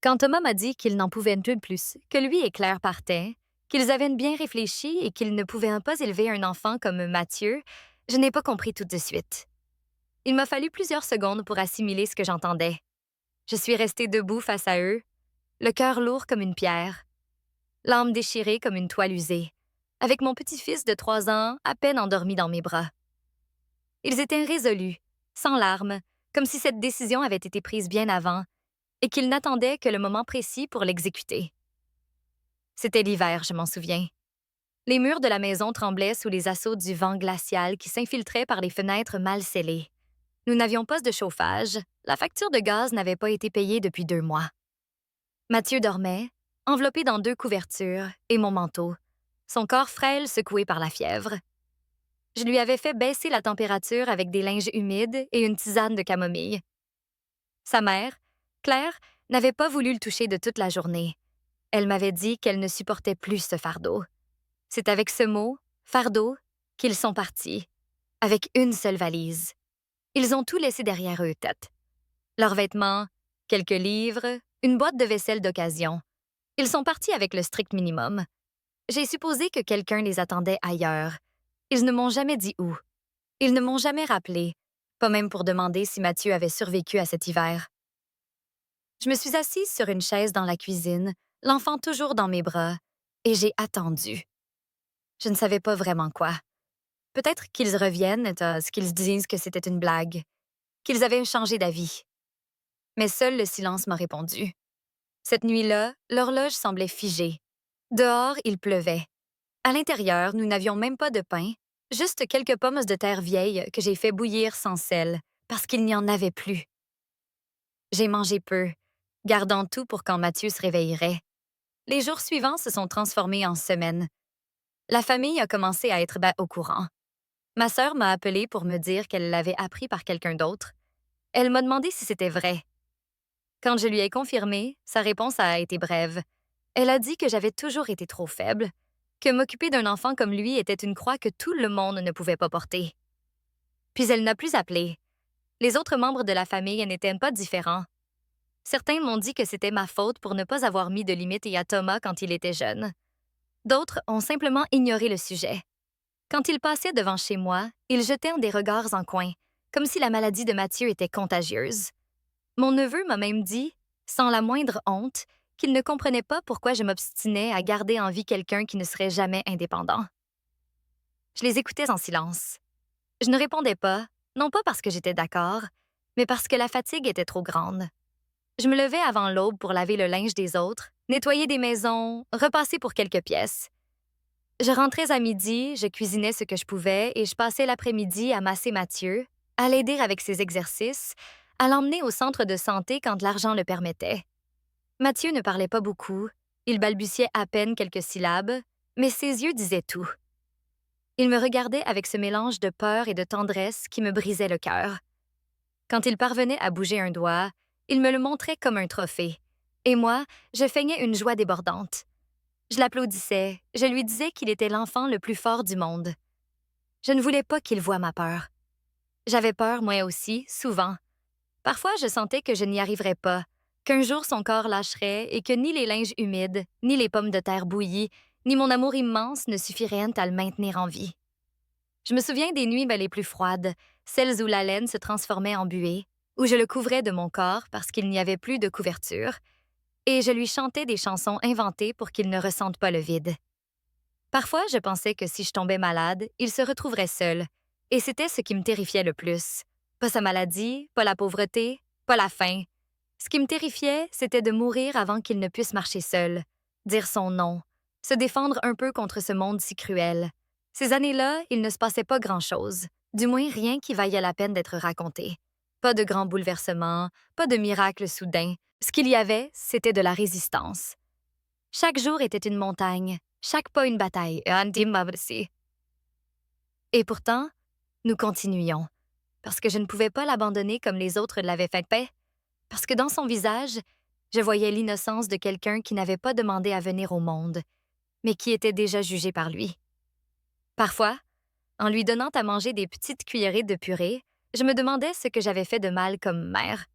Quand Thomas m'a dit qu'il n'en pouvait plus, que lui et Claire partaient, qu'ils avaient bien réfléchi et qu'ils ne pouvaient pas élever un enfant comme Mathieu, je n'ai pas compris tout de suite. Il m'a fallu plusieurs secondes pour assimiler ce que j'entendais. Je suis restée debout face à eux, le cœur lourd comme une pierre, l'âme déchirée comme une toile usée, avec mon petit-fils de 3 ans à peine endormi dans mes bras. Ils étaient résolus, sans larmes, comme si cette décision avait été prise bien avant et qu'ils n'attendaient que le moment précis pour l'exécuter. C'était l'hiver, je m'en souviens. Les murs de la maison tremblaient sous les assauts du vent glacial qui s'infiltrait par les fenêtres mal scellées. Nous n'avions pas de chauffage, la facture de gaz n'avait pas été payée depuis 2 mois. Mathieu dormait, enveloppé dans 2 couvertures et mon manteau, son corps frêle secoué par la fièvre. Je lui avais fait baisser la température avec des linges humides et une tisane de camomille. Sa mère, Claire, n'avait pas voulu le toucher de toute la journée. Elle m'avait dit qu'elle ne supportait plus ce fardeau. C'est avec ce mot, fardeau, qu'ils sont partis, avec une seule valise. Ils ont tout laissé derrière eux, tête. Leurs vêtements, quelques livres, une boîte de vaisselle d'occasion. Ils sont partis avec le strict minimum. J'ai supposé que quelqu'un les attendait ailleurs. Ils ne m'ont jamais dit où. Ils ne m'ont jamais rappelé, pas même pour demander si Mathieu avait survécu à cet hiver. Je me suis assise sur une chaise dans la cuisine, l'enfant toujours dans mes bras, et j'ai attendu. Je ne savais pas vraiment quoi. Peut-être qu'ils reviennent, qu'ils disent que c'était une blague, qu'ils avaient changé d'avis. Mais seul le silence m'a répondu. Cette nuit-là, l'horloge semblait figée. Dehors, il pleuvait. À l'intérieur, nous n'avions même pas de pain, juste quelques pommes de terre vieilles que j'ai fait bouillir sans sel, parce qu'il n'y en avait plus. J'ai mangé peu, gardant tout pour quand Mathieu se réveillerait. Les jours suivants se sont transformés en semaines. La famille a commencé à être au courant. Ma sœur m'a appelée pour me dire qu'elle l'avait appris par quelqu'un d'autre. Elle m'a demandé si c'était vrai. Quand je lui ai confirmé, sa réponse a été brève. Elle a dit que j'avais toujours été trop faible, que m'occuper d'un enfant comme lui était une croix que tout le monde ne pouvait pas porter. Puis elle n'a plus appelé. Les autres membres de la famille n'étaient pas différents. Certains m'ont dit que c'était ma faute pour ne pas avoir mis de limite à Thomas quand il était jeune. D'autres ont simplement ignoré le sujet. Quand il passait devant chez moi, ils jetaient des regards en coin, comme si la maladie de Mathieu était contagieuse. Mon neveu m'a même dit, sans la moindre honte, qu'il ne comprenait pas pourquoi je m'obstinais à garder en vie quelqu'un qui ne serait jamais indépendant. Je les écoutais en silence. Je ne répondais pas, non pas parce que j'étais d'accord, mais parce que la fatigue était trop grande. Je me levais avant l'aube pour laver le linge des autres, nettoyer des maisons, repasser pour quelques pièces. Je rentrais à midi, je cuisinais ce que je pouvais et je passais l'après-midi à masser Mathieu, à l'aider avec ses exercices, à l'emmener au centre de santé quand l'argent le permettait. Mathieu ne parlait pas beaucoup, il balbutiait à peine quelques syllabes, mais ses yeux disaient tout. Il me regardait avec ce mélange de peur et de tendresse qui me brisait le cœur. Quand il parvenait à bouger un doigt, il me le montrait comme un trophée, et moi, je feignais une joie débordante. Je l'applaudissais, je lui disais qu'il était l'enfant le plus fort du monde. Je ne voulais pas qu'il voie ma peur. J'avais peur, moi aussi, souvent. Parfois, je sentais que je n'y arriverais pas, qu'un jour son corps lâcherait et que ni les linges humides, ni les pommes de terre bouillies, ni mon amour immense ne suffiraient à le maintenir en vie. Je me souviens des nuits les plus froides, celles où la laine se transformait en buée, où je le couvrais de mon corps parce qu'il n'y avait plus de couverture, et je lui chantais des chansons inventées pour qu'il ne ressente pas le vide. Parfois, je pensais que si je tombais malade, il se retrouverait seul, et c'était ce qui me terrifiait le plus. Pas sa maladie, pas la pauvreté, pas la faim. Ce qui me terrifiait, c'était de mourir avant qu'il ne puisse marcher seul, dire son nom, se défendre un peu contre ce monde si cruel. Ces années-là, il ne se passait pas grand-chose, du moins rien qui vaillait la peine d'être raconté. Pas de grands bouleversements, pas de miracles soudains. Ce qu'il y avait, c'était de la résistance. Chaque jour était une montagne, chaque pas une bataille. Et pourtant, nous continuions, parce que je ne pouvais pas l'abandonner comme les autres l'avaient fait, parce que dans son visage, je voyais l'innocence de quelqu'un qui n'avait pas demandé à venir au monde, mais qui était déjà jugé par lui. Parfois, en lui donnant à manger des petites cuillerées de purée, je me demandais ce que j'avais fait de mal comme mère.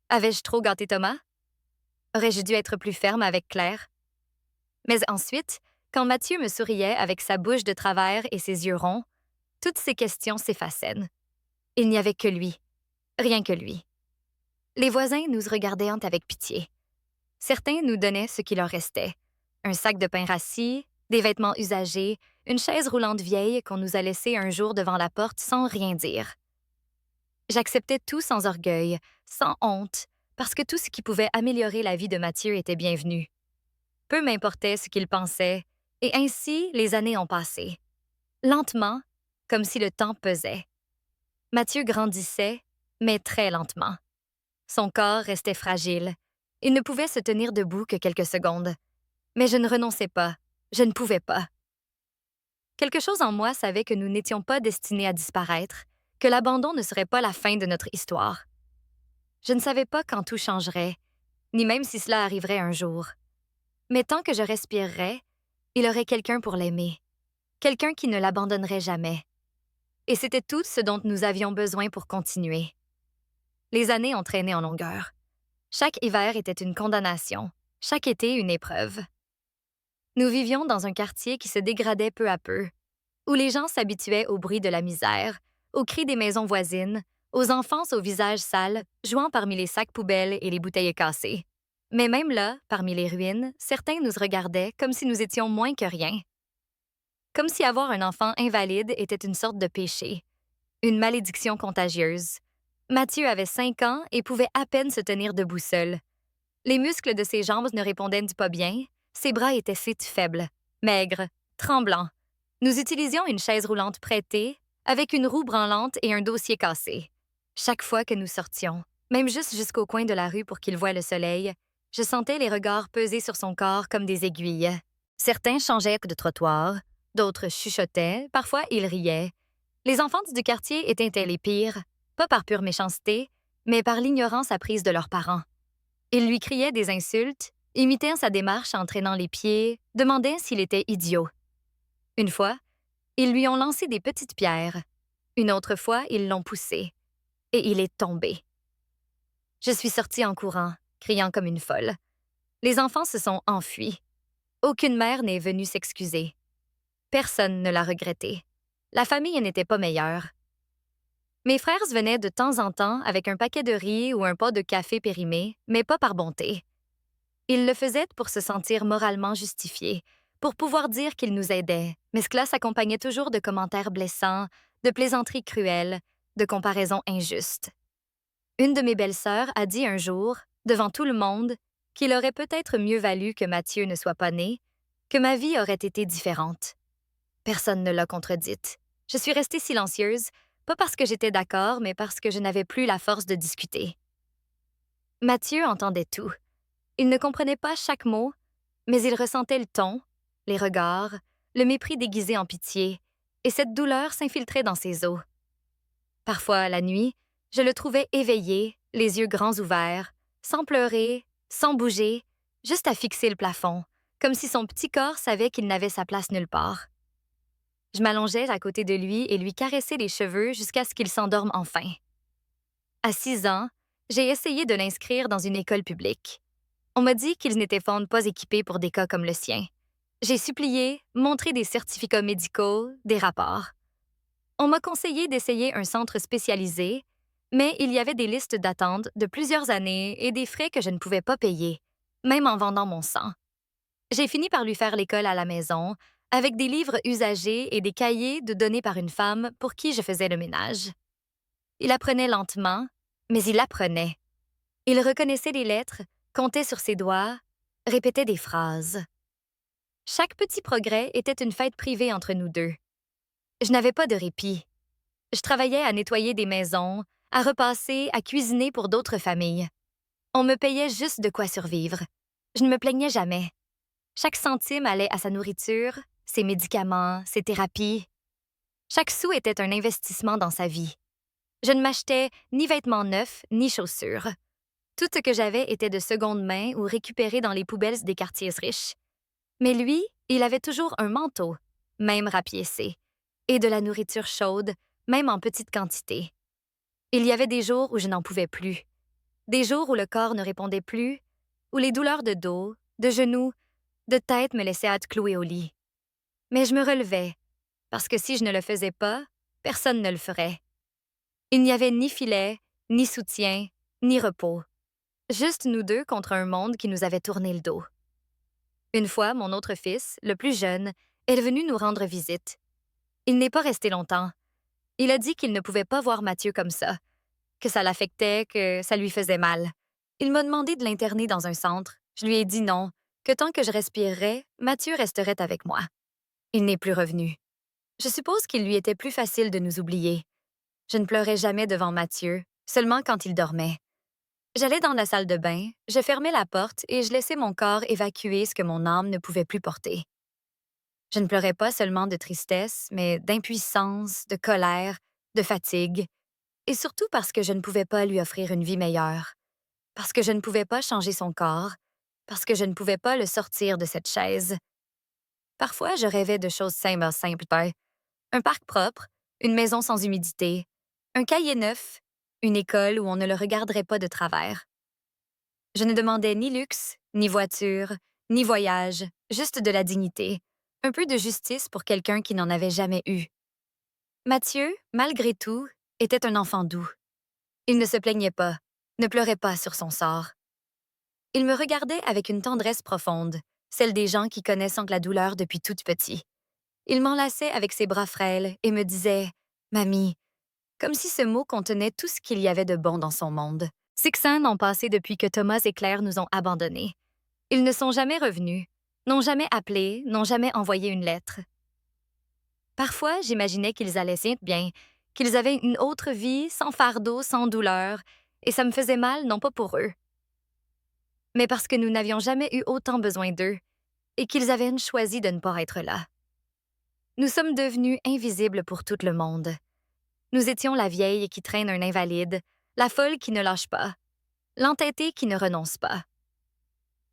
Avais-je trop gâté Thomas? Aurais-je dû être plus ferme avec Claire? Mais ensuite, quand Mathieu me souriait avec sa bouche de travers et ses yeux ronds, toutes ces questions s'effaçaient. Il n'y avait que lui, rien que lui. Les voisins nous regardaient avec pitié. Certains nous donnaient ce qui leur restait. Un sac de pain rassis, des vêtements usagés, une chaise roulante vieille qu'on nous a laissée un jour devant la porte sans rien dire. J'acceptais tout sans orgueil, sans honte, parce que tout ce qui pouvait améliorer la vie de Mathieu était bienvenu. Peu m'importait ce qu'il pensait, et ainsi les années ont passé. Lentement, comme si le temps pesait. Mathieu grandissait, mais très lentement. Son corps restait fragile. Il ne pouvait se tenir debout que quelques secondes. Mais je ne renonçais pas. Je ne pouvais pas. Quelque chose en moi savait que nous n'étions pas destinés à disparaître, que l'abandon ne serait pas la fin de notre histoire. Je ne savais pas quand tout changerait, ni même si cela arriverait un jour. Mais tant que je respirerais, il aurait quelqu'un pour l'aimer, quelqu'un qui ne l'abandonnerait jamais. Et c'était tout ce dont nous avions besoin pour continuer. Les années ont traîné en longueur. Chaque hiver était une condamnation, chaque été une épreuve. Nous vivions dans un quartier qui se dégradait peu à peu, où les gens s'habituaient au bruit de la misère, aux cris des maisons voisines, aux enfants au visage sale, jouant parmi les sacs poubelles et les bouteilles cassées. Mais même là, parmi les ruines, certains nous regardaient comme si nous étions moins que rien. Comme si avoir un enfant invalide était une sorte de péché, une malédiction contagieuse. Mathieu avait 5 ans et pouvait à peine se tenir debout seul. Les muscles de ses jambes ne répondaient pas bien, ses bras étaient faibles, maigres, tremblants. Nous utilisions une chaise roulante prêtée, avec une roue branlante et un dossier cassé. Chaque fois que nous sortions, même juste jusqu'au coin de la rue pour qu'il voie le soleil, je sentais les regards peser sur son corps comme des aiguilles. Certains changeaient de trottoir, d'autres chuchotaient, parfois ils riaient. Les enfants du quartier étaient les pires, pas par pure méchanceté, mais par l'ignorance apprise de leurs parents. Ils lui criaient des insultes, imitaient sa démarche en traînant les pieds, demandaient s'il était idiot. Une fois, ils lui ont lancé des petites pierres. Une autre fois, ils l'ont poussé. Et il est tombé. Je suis sortie en courant, criant comme une folle. Les enfants se sont enfuis. Aucune mère n'est venue s'excuser. Personne ne l'a regretté. La famille n'était pas meilleure. Mes frères venaient de temps en temps avec un paquet de riz ou un pot de café périmé, mais pas par bonté. Ils le faisaient pour se sentir moralement justifiés, pour pouvoir dire qu'ils nous aidaient, mais cela s'accompagnait toujours de commentaires blessants, de plaisanteries cruelles, de comparaisons injustes. Une de mes belles-sœurs a dit un jour, devant tout le monde, qu'il aurait peut-être mieux valu que Mathieu ne soit pas né, que ma vie aurait été différente. Personne ne l'a contredite. Je suis restée silencieuse, pas parce que j'étais d'accord, mais parce que je n'avais plus la force de discuter. Mathieu entendait tout. Il ne comprenait pas chaque mot, mais il ressentait le ton, les regards, le mépris déguisé en pitié, et cette douleur s'infiltrait dans ses os. Parfois, la nuit, je le trouvais éveillé, les yeux grands ouverts, sans pleurer, sans bouger, juste à fixer le plafond, comme si son petit corps savait qu'il n'avait sa place nulle part. Je m'allongeais à côté de lui et lui caressais les cheveux jusqu'à ce qu'il s'endorme enfin. À 6 ans, j'ai essayé de l'inscrire dans une école publique. On m'a dit qu'ils n'étaient pas équipés pour des cas comme le sien. J'ai supplié, montré des certificats médicaux, des rapports. On m'a conseillé d'essayer un centre spécialisé, mais il y avait des listes d'attente de plusieurs années et des frais que je ne pouvais pas payer, même en vendant mon sang. J'ai fini par lui faire l'école à la maison, avec des livres usagés et des cahiers donnés par une femme pour qui je faisais le ménage. Il apprenait lentement, mais il apprenait. Il reconnaissait les lettres, comptait sur ses doigts, répétait des phrases. Chaque petit progrès était une fête privée entre nous deux. Je n'avais pas de répit. Je travaillais à nettoyer des maisons, à repasser, à cuisiner pour d'autres familles. On me payait juste de quoi survivre. Je ne me plaignais jamais. Chaque centime allait à sa nourriture, ses médicaments, ses thérapies. Chaque sou était un investissement dans sa vie. Je ne m'achetais ni vêtements neufs, ni chaussures. Tout ce que j'avais était de seconde main ou récupéré dans les poubelles des quartiers riches. Mais lui, il avait toujours un manteau, même rapiécé, et de la nourriture chaude, même en petite quantité. Il y avait des jours où je n'en pouvais plus. Des jours où le corps ne répondait plus, où les douleurs de dos, de genoux, de tête me laissaient clouer au lit. Mais je me relevais, parce que si je ne le faisais pas, personne ne le ferait. Il n'y avait ni filet, ni soutien, ni repos. Juste nous deux contre un monde qui nous avait tourné le dos. Une fois, mon autre fils, le plus jeune, est venu nous rendre visite. Il n'est pas resté longtemps. Il a dit qu'il ne pouvait pas voir Mathieu comme ça, que ça l'affectait, que ça lui faisait mal. Il m'a demandé de l'interner dans un centre. Je lui ai dit non, que tant que je respirerais, Mathieu resterait avec moi. Il n'est plus revenu. Je suppose qu'il lui était plus facile de nous oublier. Je ne pleurais jamais devant Mathieu, seulement quand il dormait. J'allais dans la salle de bain, je fermais la porte et je laissais mon corps évacuer ce que mon âme ne pouvait plus porter. Je ne pleurais pas seulement de tristesse, mais d'impuissance, de colère, de fatigue, et surtout parce que je ne pouvais pas lui offrir une vie meilleure, parce que je ne pouvais pas changer son corps, parce que je ne pouvais pas le sortir de cette chaise. Parfois, je rêvais de choses simples, un parc propre, une maison sans humidité, un cahier neuf, une école où on ne le regarderait pas de travers. Je ne demandais ni luxe, ni voiture, ni voyage, juste de la dignité, un peu de justice pour quelqu'un qui n'en avait jamais eu. Mathieu, malgré tout, était un enfant doux. Il ne se plaignait pas, ne pleurait pas sur son sort. Il me regardait avec une tendresse profonde, celle des gens qui connaissent la douleur depuis tout petit. Il m'enlaçait avec ses bras frêles et me disait « Mamie », comme si ce mot contenait tout ce qu'il y avait de bon dans son monde. 6 ans ont passé depuis que Thomas et Claire nous ont abandonnés. Ils ne sont jamais revenus, n'ont jamais appelé, n'ont jamais envoyé une lettre. Parfois, j'imaginais qu'ils allaient si bien, qu'ils avaient une autre vie, sans fardeau, sans douleur, et ça me faisait mal, non pas pour eux, mais parce que nous n'avions jamais eu autant besoin d'eux et qu'ils avaient choisi de ne pas être là. Nous sommes devenus invisibles pour tout le monde. Nous étions la vieille qui traîne un invalide, la folle qui ne lâche pas, l'entêtée qui ne renonce pas.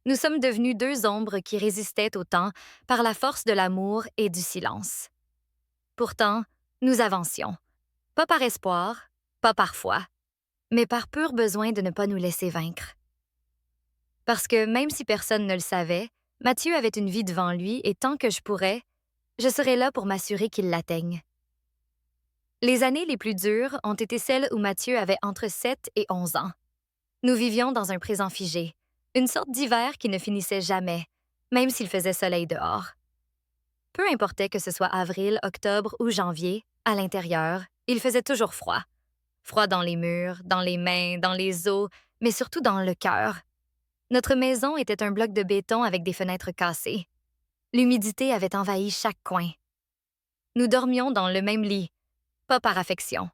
Nous sommes devenus 2 ombres qui résistaient au temps par la force de l'amour et du silence. Pourtant, nous avancions. Pas par espoir, pas par foi, mais par pur besoin de ne pas nous laisser vaincre. Parce que même si personne ne le savait, Mathieu avait une vie devant lui et tant que je pourrais, je serais là pour m'assurer qu'il l'atteigne. Les années les plus dures ont été celles où Mathieu avait entre 7 et 11 ans. Nous vivions dans un présent figé, une sorte d'hiver qui ne finissait jamais, même s'il faisait soleil dehors. Peu importait que ce soit avril, octobre ou janvier, à l'intérieur, il faisait toujours froid. Froid dans les murs, dans les mains, dans les os, mais surtout dans le cœur. Notre maison était un bloc de béton avec des fenêtres cassées. L'humidité avait envahi chaque coin. Nous dormions dans le même lit, pas par affection,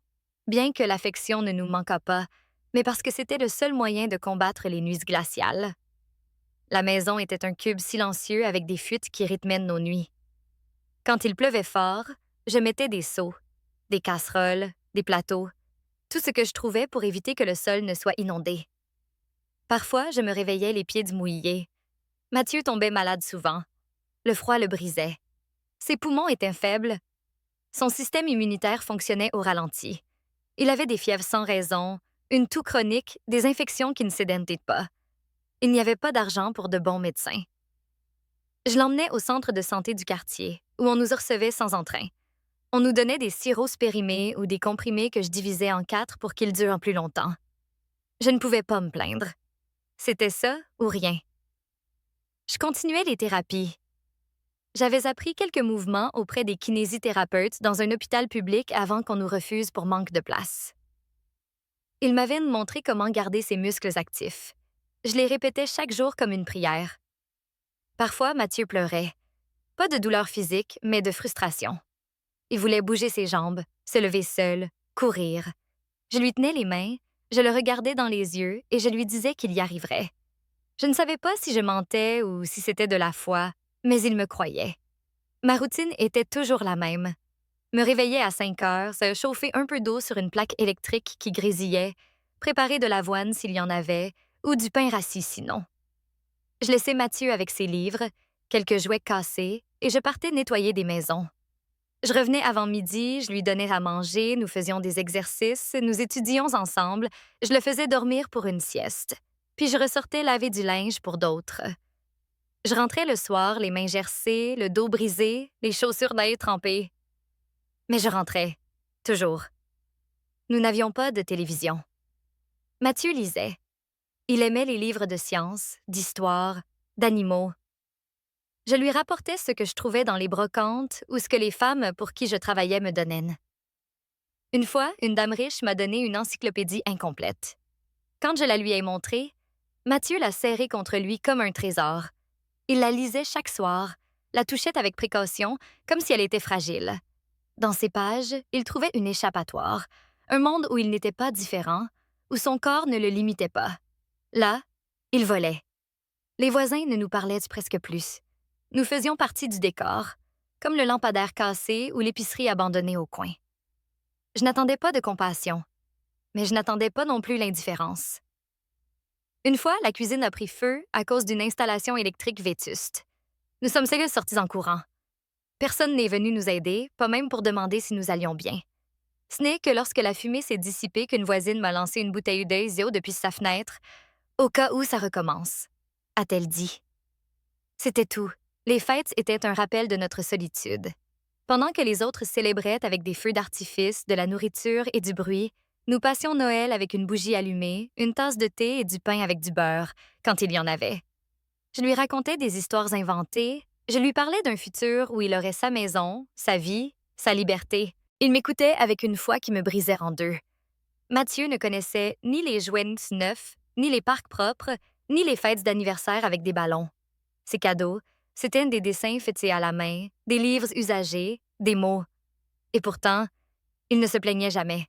bien que l'affection ne nous manquât pas, mais parce que c'était le seul moyen de combattre les nuits glaciales. La maison était un cube silencieux avec des fuites qui rythmaient nos nuits. Quand il pleuvait fort, je mettais des seaux, des casseroles, des plateaux, tout ce que je trouvais pour éviter que le sol ne soit inondé. Parfois, je me réveillais les pieds mouillés. Mathieu tombait malade souvent. Le froid le brisait. Ses poumons étaient faibles. Son système immunitaire fonctionnait au ralenti. Il avait des fièvres sans raison, une toux chronique, des infections qui ne s'édentent pas. Il n'y avait pas d'argent pour de bons médecins. Je l'emmenais au centre de santé du quartier, où on nous recevait sans entrain. On nous donnait des sirops périmés ou des comprimés que je divisais en 4 pour qu'ils durent plus longtemps. Je ne pouvais pas me plaindre. C'était ça ou rien. Je continuais les thérapies. J'avais appris quelques mouvements auprès des kinésithérapeutes dans un hôpital public avant qu'on nous refuse pour manque de place. Ils m'avaient montré comment garder ses muscles actifs. Je les répétais chaque jour comme une prière. Parfois, Mathieu pleurait. Pas de douleur physique, mais de frustration. Il voulait bouger ses jambes, se lever seul, courir. Je lui tenais les mains, je le regardais dans les yeux et je lui disais qu'il y arriverait. Je ne savais pas si je mentais ou si c'était de la foi, mais il me croyait. Ma routine était toujours la même. Me réveiller à 5 heures, se chauffer un peu d'eau sur une plaque électrique qui grésillait, préparer de l'avoine s'il y en avait, ou du pain rassis sinon. Je laissais Mathieu avec ses livres, quelques jouets cassés, et je partais nettoyer des maisons. Je revenais avant midi, je lui donnais à manger, nous faisions des exercices, nous étudions ensemble, je le faisais dormir pour une sieste. puis je ressortais laver du linge pour d'autres. Je rentrais le soir, les mains gercées, le dos brisé, les chaussures d'ail trempées. Mais je rentrais, toujours. Nous n'avions pas de télévision. Mathieu lisait. Il aimait les livres de science, d'histoire, d'animaux. Je lui rapportais ce que je trouvais dans les brocantes ou ce que les femmes pour qui je travaillais me donnaient. Une fois, une dame riche m'a donné une encyclopédie incomplète. Quand je la lui ai montrée, Mathieu l'a serrée contre lui comme un trésor. Il la lisait chaque soir, la touchait avec précaution, comme si elle était fragile. Dans ces pages, il trouvait une échappatoire, un monde où il n'était pas différent, où son corps ne le limitait pas. Là, il volait. Les voisins ne nous parlaient presque plus. Nous faisions partie du décor, comme le lampadaire cassé ou l'épicerie abandonnée au coin. Je n'attendais pas de compassion, mais je n'attendais pas non plus l'indifférence. Une fois, la cuisine a pris feu à cause d'une installation électrique vétuste. Nous sommes seuls sortis en courant. Personne n'est venu nous aider, pas même pour demander si nous allions bien. Ce n'est que lorsque la fumée s'est dissipée qu'une voisine m'a lancé une bouteille d'Eisio depuis sa fenêtre, au cas où ça recommence, a-t-elle dit. C'était tout. Les fêtes étaient un rappel de notre solitude. Pendant que les autres célébraient avec des feux d'artifice, de la nourriture et du bruit, nous passions Noël avec une bougie allumée, une tasse de thé et du pain avec du beurre, quand il y en avait. Je lui racontais des histoires inventées, je lui parlais d'un futur où il aurait sa maison, sa vie, sa liberté. Il m'écoutait avec une foi qui me brisait en deux. Mathieu ne connaissait ni les jouets neufs, ni les parcs propres, ni les fêtes d'anniversaire avec des ballons. Ses cadeaux, c'étaient des dessins faits à la main, des livres usagés, des mots. Et pourtant, il ne se plaignait jamais.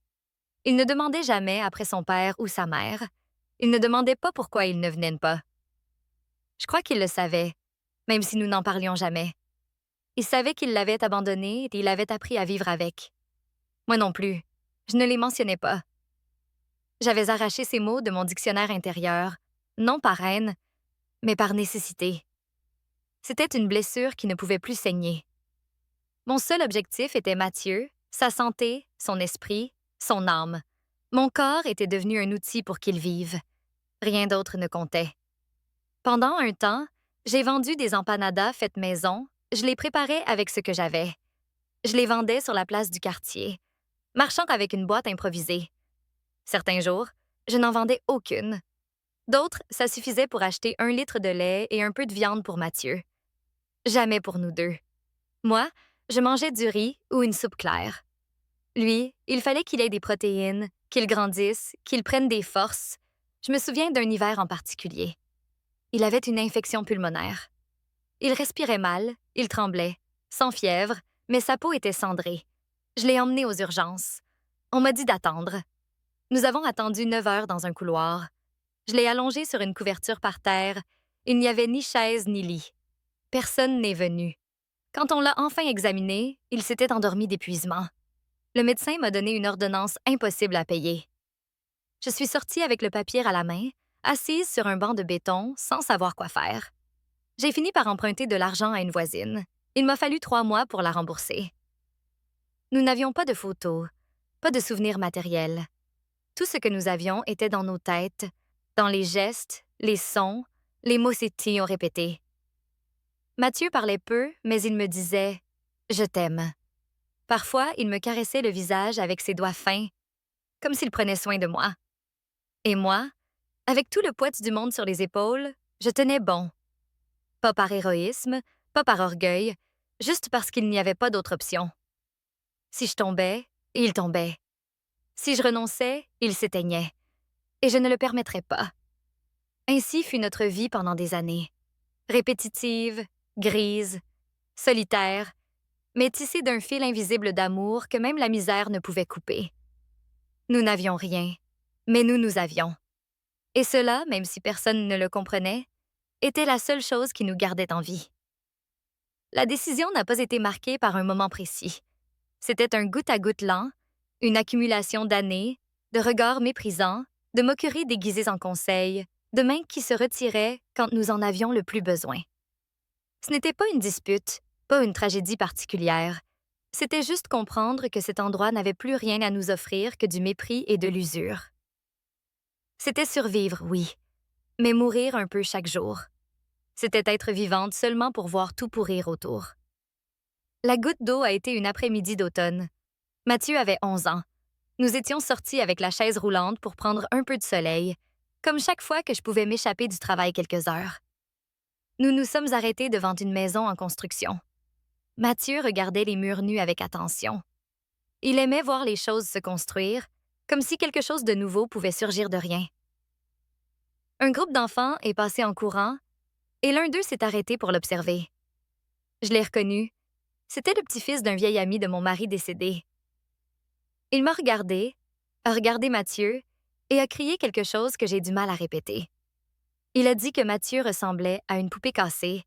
Il ne demandait jamais après son père ou sa mère. Il ne demandait pas pourquoi ils ne venaient pas. Je crois qu'il le savait, même si nous n'en parlions jamais. Il savait qu'il l'avait abandonné et il avait appris à vivre avec. Moi non plus. Je ne les mentionnais pas. J'avais arraché ces mots de mon dictionnaire intérieur, non par haine, mais par nécessité. C'était une blessure qui ne pouvait plus saigner. Mon seul objectif était Mathieu, sa santé, son esprit, son âme. Mon corps était devenu un outil pour qu'il vive. Rien d'autre ne comptait. Pendant un temps, j'ai vendu des empanadas faites maison. Je les préparais avec ce que j'avais. Je les vendais sur la place du quartier, marchant avec une boîte improvisée. Certains jours, je n'en vendais aucune. D'autres, ça suffisait pour acheter 1 litre de lait et un peu de viande pour Mathieu. Jamais pour nous deux. Moi, je mangeais du riz ou une soupe claire. Lui, il fallait qu'il ait des protéines, qu'il grandisse, qu'il prenne des forces. Je me souviens d'un hiver en particulier. Il avait une infection pulmonaire. Il respirait mal, il tremblait, sans fièvre, mais sa peau était cendrée. Je l'ai emmené aux urgences. On m'a dit d'attendre. Nous avons attendu 9 heures dans un couloir. Je l'ai allongé sur une couverture par terre. Il n'y avait ni chaise ni lit. Personne n'est venu. Quand on l'a enfin examiné, il s'était endormi d'épuisement. Le médecin m'a donné une ordonnance impossible à payer. Je suis sortie avec le papier à la main, assise sur un banc de béton, sans savoir quoi faire. J'ai fini par emprunter de l'argent à une voisine. Il m'a fallu 3 mois pour la rembourser. Nous n'avions pas de photos, pas de souvenirs matériels. Tout ce que nous avions était dans nos têtes, dans les gestes, les sons, les mots sétillés répétés. Mathieu parlait peu, mais il me disait « Je t'aime ». Parfois, il me caressait le visage avec ses doigts fins, comme s'il prenait soin de moi. Et moi, avec tout le poids du monde sur les épaules, je tenais bon. Pas par héroïsme, pas par orgueil, juste parce qu'il n'y avait pas d'autre option. Si je tombais, il tombait. Si je renonçais, il s'éteignait. Et je ne le permettrais pas. Ainsi fut notre vie pendant des années. Répétitive, grise, solitaire, mais tissée d'un fil invisible d'amour que même la misère ne pouvait couper. Nous n'avions rien, mais nous avions. Et cela, même si personne ne le comprenait, était la seule chose qui nous gardait en vie. La décision n'a pas été marquée par un moment précis. C'était un goutte-à-goutte lent, une accumulation d'années, de regards méprisants, de moqueries déguisées en conseils, de mains qui se retiraient quand nous en avions le plus besoin. Ce n'était pas une dispute, pas une tragédie particulière. C'était juste comprendre que cet endroit n'avait plus rien à nous offrir que du mépris et de l'usure. C'était survivre, oui, mais mourir un peu chaque jour. C'était être vivante seulement pour voir tout pourrir autour. La goutte d'eau a été une après-midi d'automne. Mathieu avait 11 ans. Nous étions sortis avec la chaise roulante pour prendre un peu de soleil, comme chaque fois que je pouvais m'échapper du travail quelques heures. Nous nous sommes arrêtés devant une maison en construction. Mathieu regardait les murs nus avec attention. Il aimait voir les choses se construire, comme si quelque chose de nouveau pouvait surgir de rien. Un groupe d'enfants est passé en courant, et l'un d'eux s'est arrêté pour l'observer. Je l'ai reconnu. C'était le petit-fils d'un vieil ami de mon mari décédé. Il m'a regardé, a regardé Mathieu et a crié quelque chose que j'ai du mal à répéter. Il a dit que Mathieu ressemblait à une poupée cassée,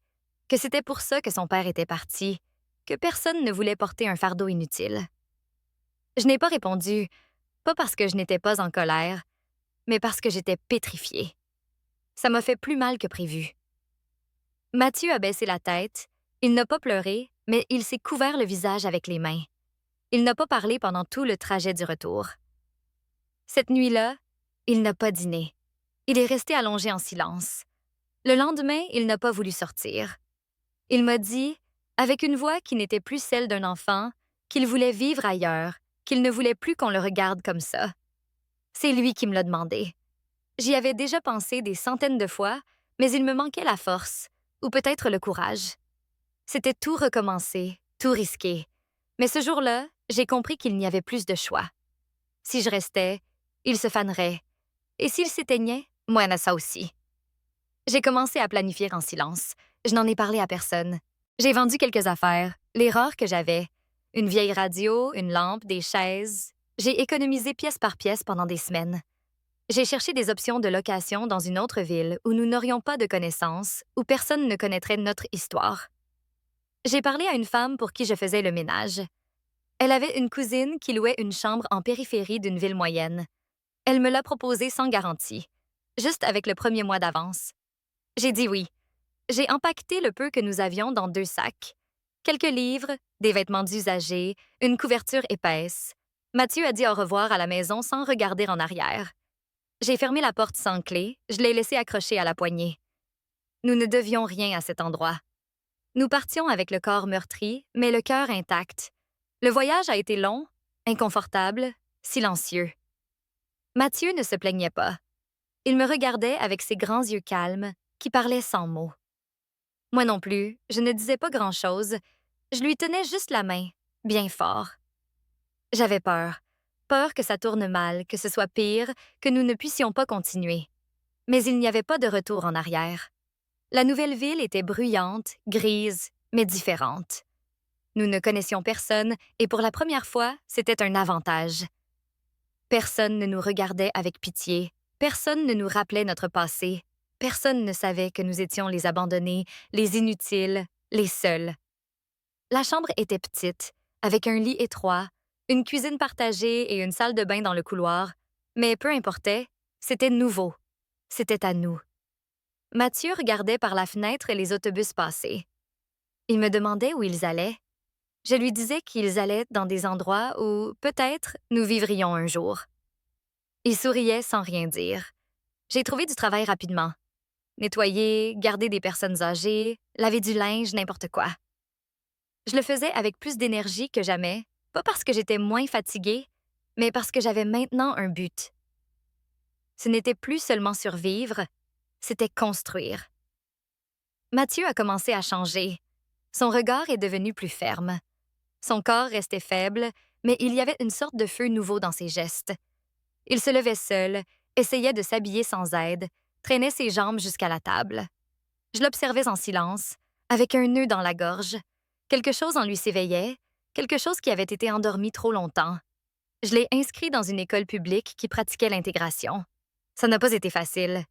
que c'était pour ça que son père était parti, que personne ne voulait porter un fardeau inutile. Je n'ai pas répondu, pas parce que je n'étais pas en colère, mais parce que j'étais pétrifiée. Ça m'a fait plus mal que prévu. Mathieu a baissé la tête, il n'a pas pleuré, mais il s'est couvert le visage avec les mains. Il n'a pas parlé pendant tout le trajet du retour. Cette nuit-là, il n'a pas dîné. Il est resté allongé en silence. Le lendemain, il n'a pas voulu sortir. Il m'a dit, avec une voix qui n'était plus celle d'un enfant, qu'il voulait vivre ailleurs, qu'il ne voulait plus qu'on le regarde comme ça. C'est lui qui me l'a demandé. J'y avais déjà pensé des centaines de fois, mais il me manquait la force, ou peut-être le courage. C'était tout recommencer, tout risquer. Mais ce jour-là, j'ai compris qu'il n'y avait plus de choix. Si je restais, il se fanerait. Et s'il s'éteignait, moi, ça aussi. J'ai commencé à planifier en silence. Je n'en ai parlé à personne. J'ai vendu quelques affaires, les rares que j'avais. Une vieille radio, une lampe, des chaises. J'ai économisé pièce par pièce pendant des semaines. J'ai cherché des options de location dans une autre ville où nous n'aurions pas de connaissances, où personne ne connaîtrait notre histoire. J'ai parlé à une femme pour qui je faisais le ménage. Elle avait une cousine qui louait une chambre en périphérie d'une ville moyenne. Elle me l'a proposé sans garantie, juste avec le premier mois d'avance. J'ai dit oui. J'ai empaqueté le peu que nous avions dans 2 sacs. Quelques livres, des vêtements d'usager, une couverture épaisse. Mathieu a dit au revoir à la maison sans regarder en arrière. J'ai fermé la porte sans clé, je l'ai laissé accrocher à la poignée. Nous ne devions rien à cet endroit. Nous partions avec le corps meurtri, mais le cœur intact. Le voyage a été long, inconfortable, silencieux. Mathieu ne se plaignait pas. Il me regardait avec ses grands yeux calmes, qui parlaient sans mots. Moi non plus, je ne disais pas grand-chose. Je lui tenais juste la main, bien fort. J'avais peur. Peur que ça tourne mal, que ce soit pire, que nous ne puissions pas continuer. Mais il n'y avait pas de retour en arrière. La nouvelle ville était bruyante, grise, mais différente. Nous ne connaissions personne et pour la première fois, c'était un avantage. Personne ne nous regardait avec pitié, personne ne nous rappelait notre passé, personne ne savait que nous étions les abandonnés, les inutiles, les seuls. La chambre était petite, avec un lit étroit, une cuisine partagée et une salle de bain dans le couloir, mais peu importait, c'était nouveau. C'était à nous. Mathieu regardait par la fenêtre les autobus passer. Il me demandait où ils allaient. Je lui disais qu'ils allaient dans des endroits où, peut-être, nous vivrions un jour. Il souriait sans rien dire. J'ai trouvé du travail rapidement. Nettoyer, garder des personnes âgées, laver du linge, n'importe quoi. Je le faisais avec plus d'énergie que jamais, pas parce que j'étais moins fatiguée, mais parce que j'avais maintenant un but. Ce n'était plus seulement survivre, c'était construire. Mathieu a commencé à changer. Son regard est devenu plus ferme. Son corps restait faible, mais il y avait une sorte de feu nouveau dans ses gestes. Il se levait seul, essayait de s'habiller sans aide, traînait ses jambes jusqu'à la table. Je l'observais en silence, avec un nœud dans la gorge. Quelque chose en lui s'éveillait, quelque chose qui avait été endormi trop longtemps. Je l'ai inscrit dans une école publique qui pratiquait l'intégration. Ça n'a pas été facile.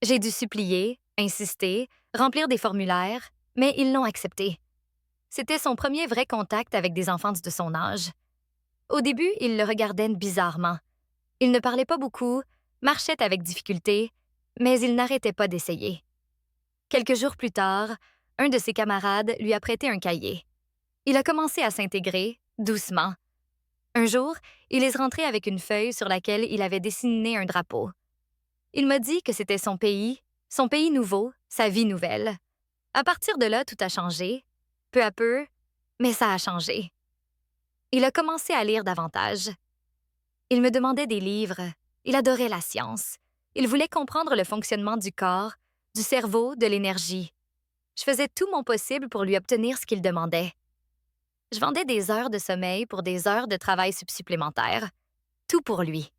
J'ai dû supplier, insister, remplir des formulaires, mais ils l'ont accepté. C'était son premier vrai contact avec des enfants de son âge. Au début, il le regardait bizarrement. Il ne parlait pas beaucoup, marchait avec difficulté, mais il n'arrêtait pas d'essayer. Quelques jours plus tard, un de ses camarades lui a prêté un cahier. Il a commencé à s'intégrer, doucement. Un jour, il est rentré avec une feuille sur laquelle il avait dessiné un drapeau. Il m'a dit que c'était son pays Son pays nouveau, sa vie nouvelle. À partir de là, tout a changé. Peu à peu, mais ça a changé. Il a commencé à lire davantage. Il me demandait des livres. Il adorait la science. Il voulait comprendre le fonctionnement du corps, du cerveau, de l'énergie. Je faisais tout mon possible pour lui obtenir ce qu'il demandait. Je vendais des heures de sommeil pour des heures de travail supplémentaires. Tout pour lui.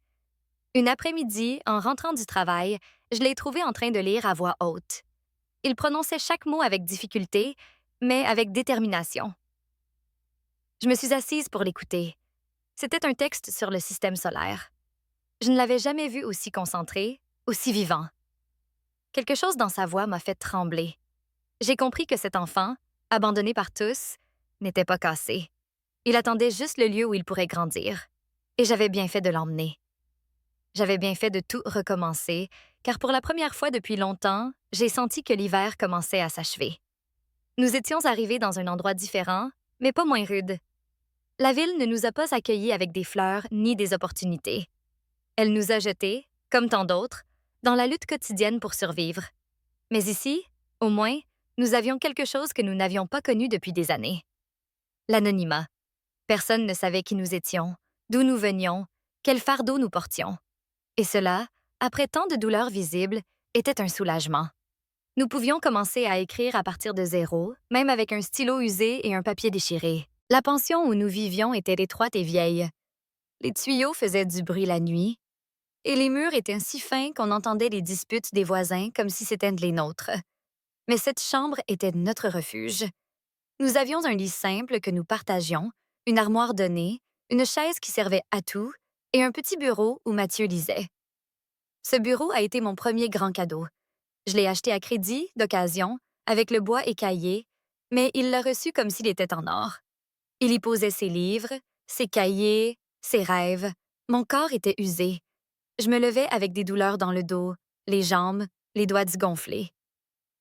Une après-midi, en rentrant du travail, je l'ai trouvé en train de lire à voix haute. Il prononçait chaque mot avec difficulté, mais avec détermination. Je me suis assise pour l'écouter. C'était un texte sur le système solaire. Je ne l'avais jamais vu aussi concentré, aussi vivant. Quelque chose dans sa voix m'a fait trembler. J'ai compris que cet enfant, abandonné par tous, n'était pas cassé. Il attendait juste le lieu où il pourrait grandir. Et j'avais bien fait de l'emmener. J'avais bien fait de tout recommencer, car pour la première fois depuis longtemps, j'ai senti que l'hiver commençait à s'achever. Nous étions arrivés dans un endroit différent, mais pas moins rude. La ville ne nous a pas accueillis avec des fleurs ni des opportunités. Elle nous a jetés, comme tant d'autres, dans la lutte quotidienne pour survivre. Mais ici, au moins, nous avions quelque chose que nous n'avions pas connu depuis des années. L'anonymat. Personne ne savait qui nous étions, d'où nous venions, quel fardeau nous portions. Et cela, après tant de douleurs visibles, était un soulagement. Nous pouvions commencer à écrire à partir de zéro, même avec un stylo usé et un papier déchiré. La pension où nous vivions était étroite et vieille. Les tuyaux faisaient du bruit la nuit, et les murs étaient si fins qu'on entendait les disputes des voisins comme si c'étaient les nôtres. Mais cette chambre était notre refuge. Nous avions un lit simple que nous partagions, une armoire donnée, une chaise qui servait à tout et un petit bureau où Mathieu lisait. Ce bureau a été mon premier grand cadeau. Je l'ai acheté à crédit, d'occasion, avec le bois écaillé, mais il l'a reçu comme s'il était en or. Il y posait ses livres, ses cahiers, ses rêves. Mon corps était usé. Je me levais avec des douleurs dans le dos, les jambes, les doigts gonflés.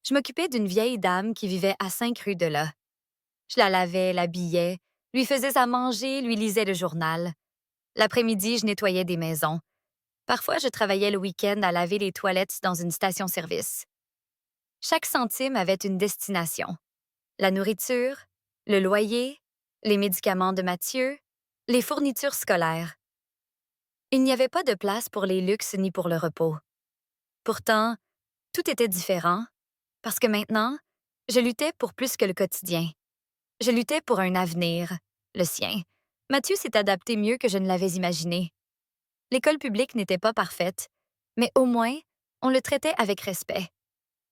Je m'occupais d'une vieille dame qui vivait à 5 rues de là. Je la lavais, l'habillais, lui faisais à manger, lui lisais le journal. L'après-midi, je nettoyais des maisons. Parfois, je travaillais le week-end à laver les toilettes dans une station-service. Chaque centime avait une destination. La nourriture, le loyer, les médicaments de Mathieu, les fournitures scolaires. Il n'y avait pas de place pour les luxes ni pour le repos. Pourtant, tout était différent, parce que maintenant, je luttais pour plus que le quotidien. Je luttais pour un avenir, le sien. Mathieu s'est adapté mieux que je ne l'avais imaginé. L'école publique n'était pas parfaite, mais au moins, on le traitait avec respect.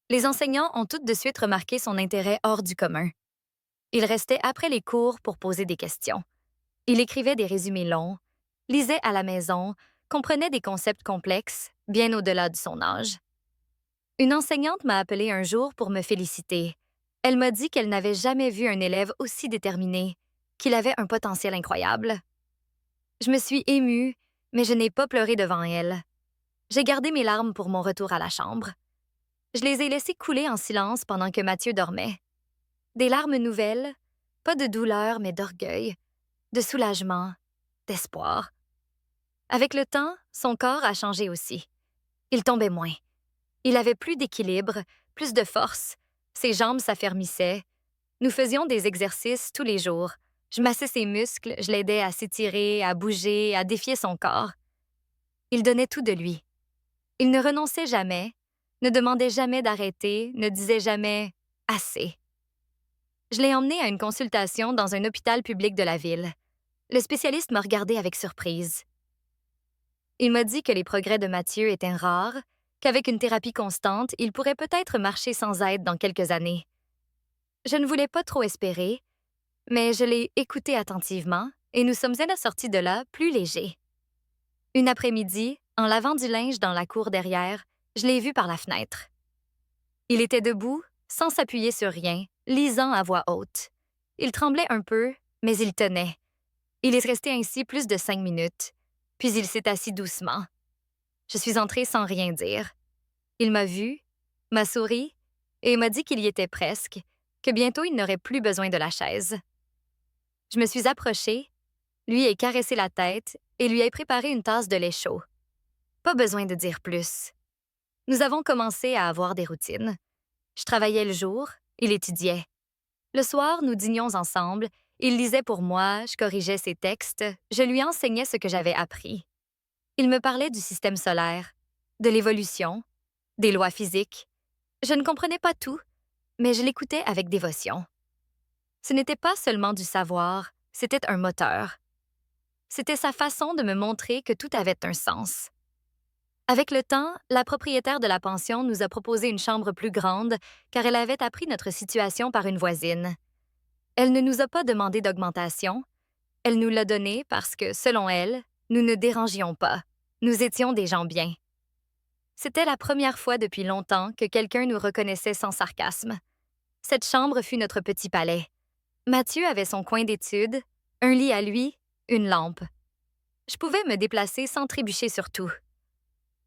Les enseignants ont tout de suite remarqué son intérêt hors du commun. Il restait après les cours pour poser des questions. Il écrivait des résumés longs, lisait à la maison, comprenait des concepts complexes, bien au-delà de son âge. Une enseignante m'a appelée un jour pour me féliciter. Elle m'a dit qu'elle n'avait jamais vu un élève aussi déterminé, qu'il avait un potentiel incroyable. Je me suis émue, mais je n'ai pas pleuré devant elle. J'ai gardé mes larmes pour mon retour à la chambre. Je les ai laissées couler en silence pendant que Mathieu dormait. Des larmes nouvelles, pas de douleur mais d'orgueil, de soulagement, d'espoir. Avec le temps, son corps a changé aussi. Il tombait moins. Il avait plus d'équilibre, plus de force. Ses jambes s'affermissaient. Nous faisions des exercices tous les jours. Je massais ses muscles, je l'aidais à s'étirer, à bouger, à défier son corps. Il donnait tout de lui. Il ne renonçait jamais, ne demandait jamais d'arrêter, ne disait jamais « assez ». Je l'ai emmené à une consultation dans un hôpital public de la ville. Le spécialiste m'a regardé avec surprise. Il m'a dit que les progrès de Mathieu étaient rares, qu'avec une thérapie constante, il pourrait peut-être marcher sans aide dans quelques années. Je ne voulais pas trop espérer, mais je l'ai écouté attentivement et nous sommes sortis de là plus légers. Une après-midi, en lavant du linge dans la cour derrière, je l'ai vu par la fenêtre. Il était debout, sans s'appuyer sur rien, lisant à voix haute. Il tremblait un peu, mais il tenait. Il est resté ainsi plus de 5 minutes, puis il s'est assis doucement. Je suis entrée sans rien dire. Il m'a vu, m'a souri et m'a dit qu'il y était presque, que bientôt il n'aurait plus besoin de la chaise. Je me suis approchée, lui ai caressé la tête et lui ai préparé une tasse de lait chaud. Pas besoin de dire plus. Nous avons commencé à avoir des routines. Je travaillais le jour, il étudiait. Le soir, nous dînions ensemble, il lisait pour moi, je corrigeais ses textes, je lui enseignais ce que j'avais appris. Il me parlait du système solaire, de l'évolution, des lois physiques. Je ne comprenais pas tout, mais je l'écoutais avec dévotion. Ce n'était pas seulement du savoir, c'était un moteur. C'était sa façon de me montrer que tout avait un sens. Avec le temps, la propriétaire de la pension nous a proposé une chambre plus grande car elle avait appris notre situation par une voisine. Elle ne nous a pas demandé d'augmentation. Elle nous l'a donnée parce que, selon elle, nous ne dérangions pas. Nous étions des gens bien. C'était la première fois depuis longtemps que quelqu'un nous reconnaissait sans sarcasme. Cette chambre fut notre petit palais. Mathieu avait son coin d'étude, un lit à lui, une lampe. Je pouvais me déplacer sans trébucher sur tout.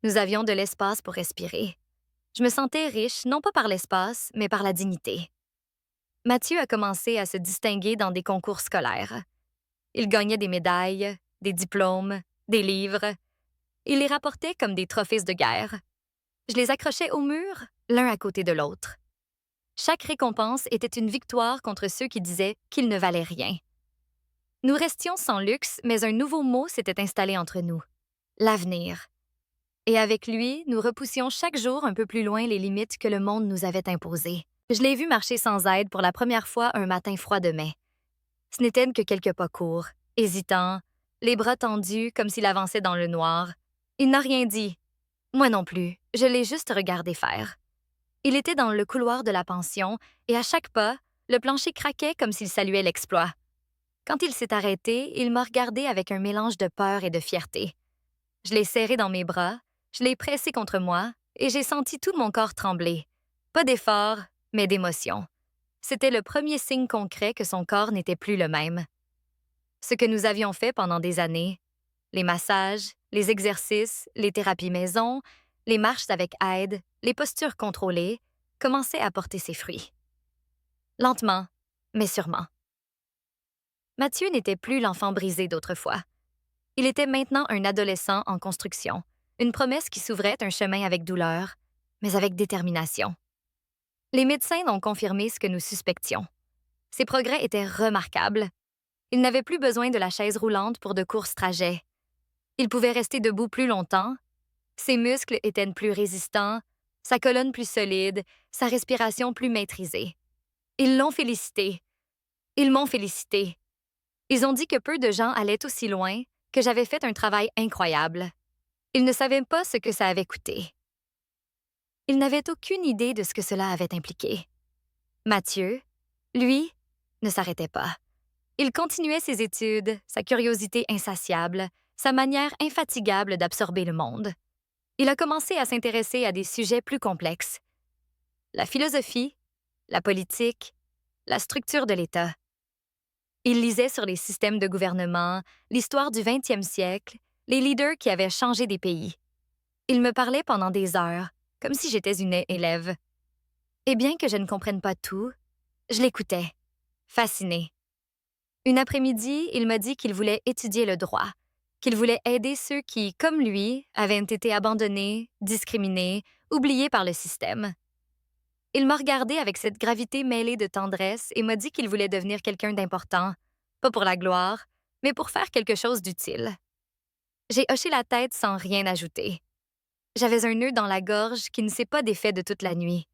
Nous avions de l'espace pour respirer. Je me sentais riche, non pas par l'espace, mais par la dignité. Mathieu a commencé à se distinguer dans des concours scolaires. Il gagnait des médailles, des diplômes, des livres. Il les rapportait comme des trophées de guerre. Je les accrochais au mur, l'un à côté de l'autre. Chaque récompense était une victoire contre ceux qui disaient qu'ils ne valaient rien. Nous restions sans luxe, mais un nouveau mot s'était installé entre nous: l'avenir. Et avec lui, nous repoussions chaque jour un peu plus loin les limites que le monde nous avait imposées. Je l'ai vu marcher sans aide pour la première fois un matin froid de mai. Ce n'étaient que quelques pas courts, hésitants, les bras tendus comme s'il avançait dans le noir. Il n'a rien dit. Moi non plus, je l'ai juste regardé faire. Il était dans le couloir de la pension et à chaque pas, le plancher craquait comme s'il saluait l'exploit. Quand il s'est arrêté, il m'a regardé avec un mélange de peur et de fierté. Je l'ai serré dans mes bras, je l'ai pressé contre moi et j'ai senti tout mon corps trembler. Pas d'effort, mais d'émotion. C'était le premier signe concret que son corps n'était plus le même. Ce que nous avions fait pendant des années, les massages, les exercices, les thérapies maison, les marches avec aide, les postures contrôlées, commençaient à porter ses fruits. Lentement, mais sûrement. Mathieu n'était plus l'enfant brisé d'autrefois. Il était maintenant un adolescent en construction, une promesse qui s'ouvrait un chemin avec douleur, mais avec détermination. Les médecins ont confirmé ce que nous suspections. Ses progrès étaient remarquables. Il n'avait plus besoin de la chaise roulante pour de courts trajets. Il pouvait rester debout plus longtemps. Ses muscles étaient plus résistants, sa colonne plus solide, sa respiration plus maîtrisée. Ils l'ont félicité. Ils m'ont félicité. Ils ont dit que peu de gens allaient aussi loin, que j'avais fait un travail incroyable. Ils ne savaient pas ce que ça avait coûté. Ils n'avaient aucune idée de ce que cela avait impliqué. Mathieu, lui, ne s'arrêtait pas. Il continuait ses études, sa curiosité insatiable, sa manière infatigable d'absorber le monde. Il a commencé à s'intéresser à des sujets plus complexes. La philosophie, la politique, la structure de l'État. Il lisait sur les systèmes de gouvernement, l'histoire du 20e siècle, les leaders qui avaient changé des pays. Il me parlait pendant des heures, comme si j'étais une élève. Et bien que je ne comprenne pas tout, je l'écoutais, fascinée. Une après-midi, il m'a dit qu'il voulait étudier le droit, qu'il voulait aider ceux qui, comme lui, avaient été abandonnés, discriminés, oubliés par le système. Il m'a regardé avec cette gravité mêlée de tendresse et m'a dit qu'il voulait devenir quelqu'un d'important, pas pour la gloire, mais pour faire quelque chose d'utile. J'ai hoché la tête sans rien ajouter. J'avais un nœud dans la gorge qui ne s'est pas défait de toute la nuit.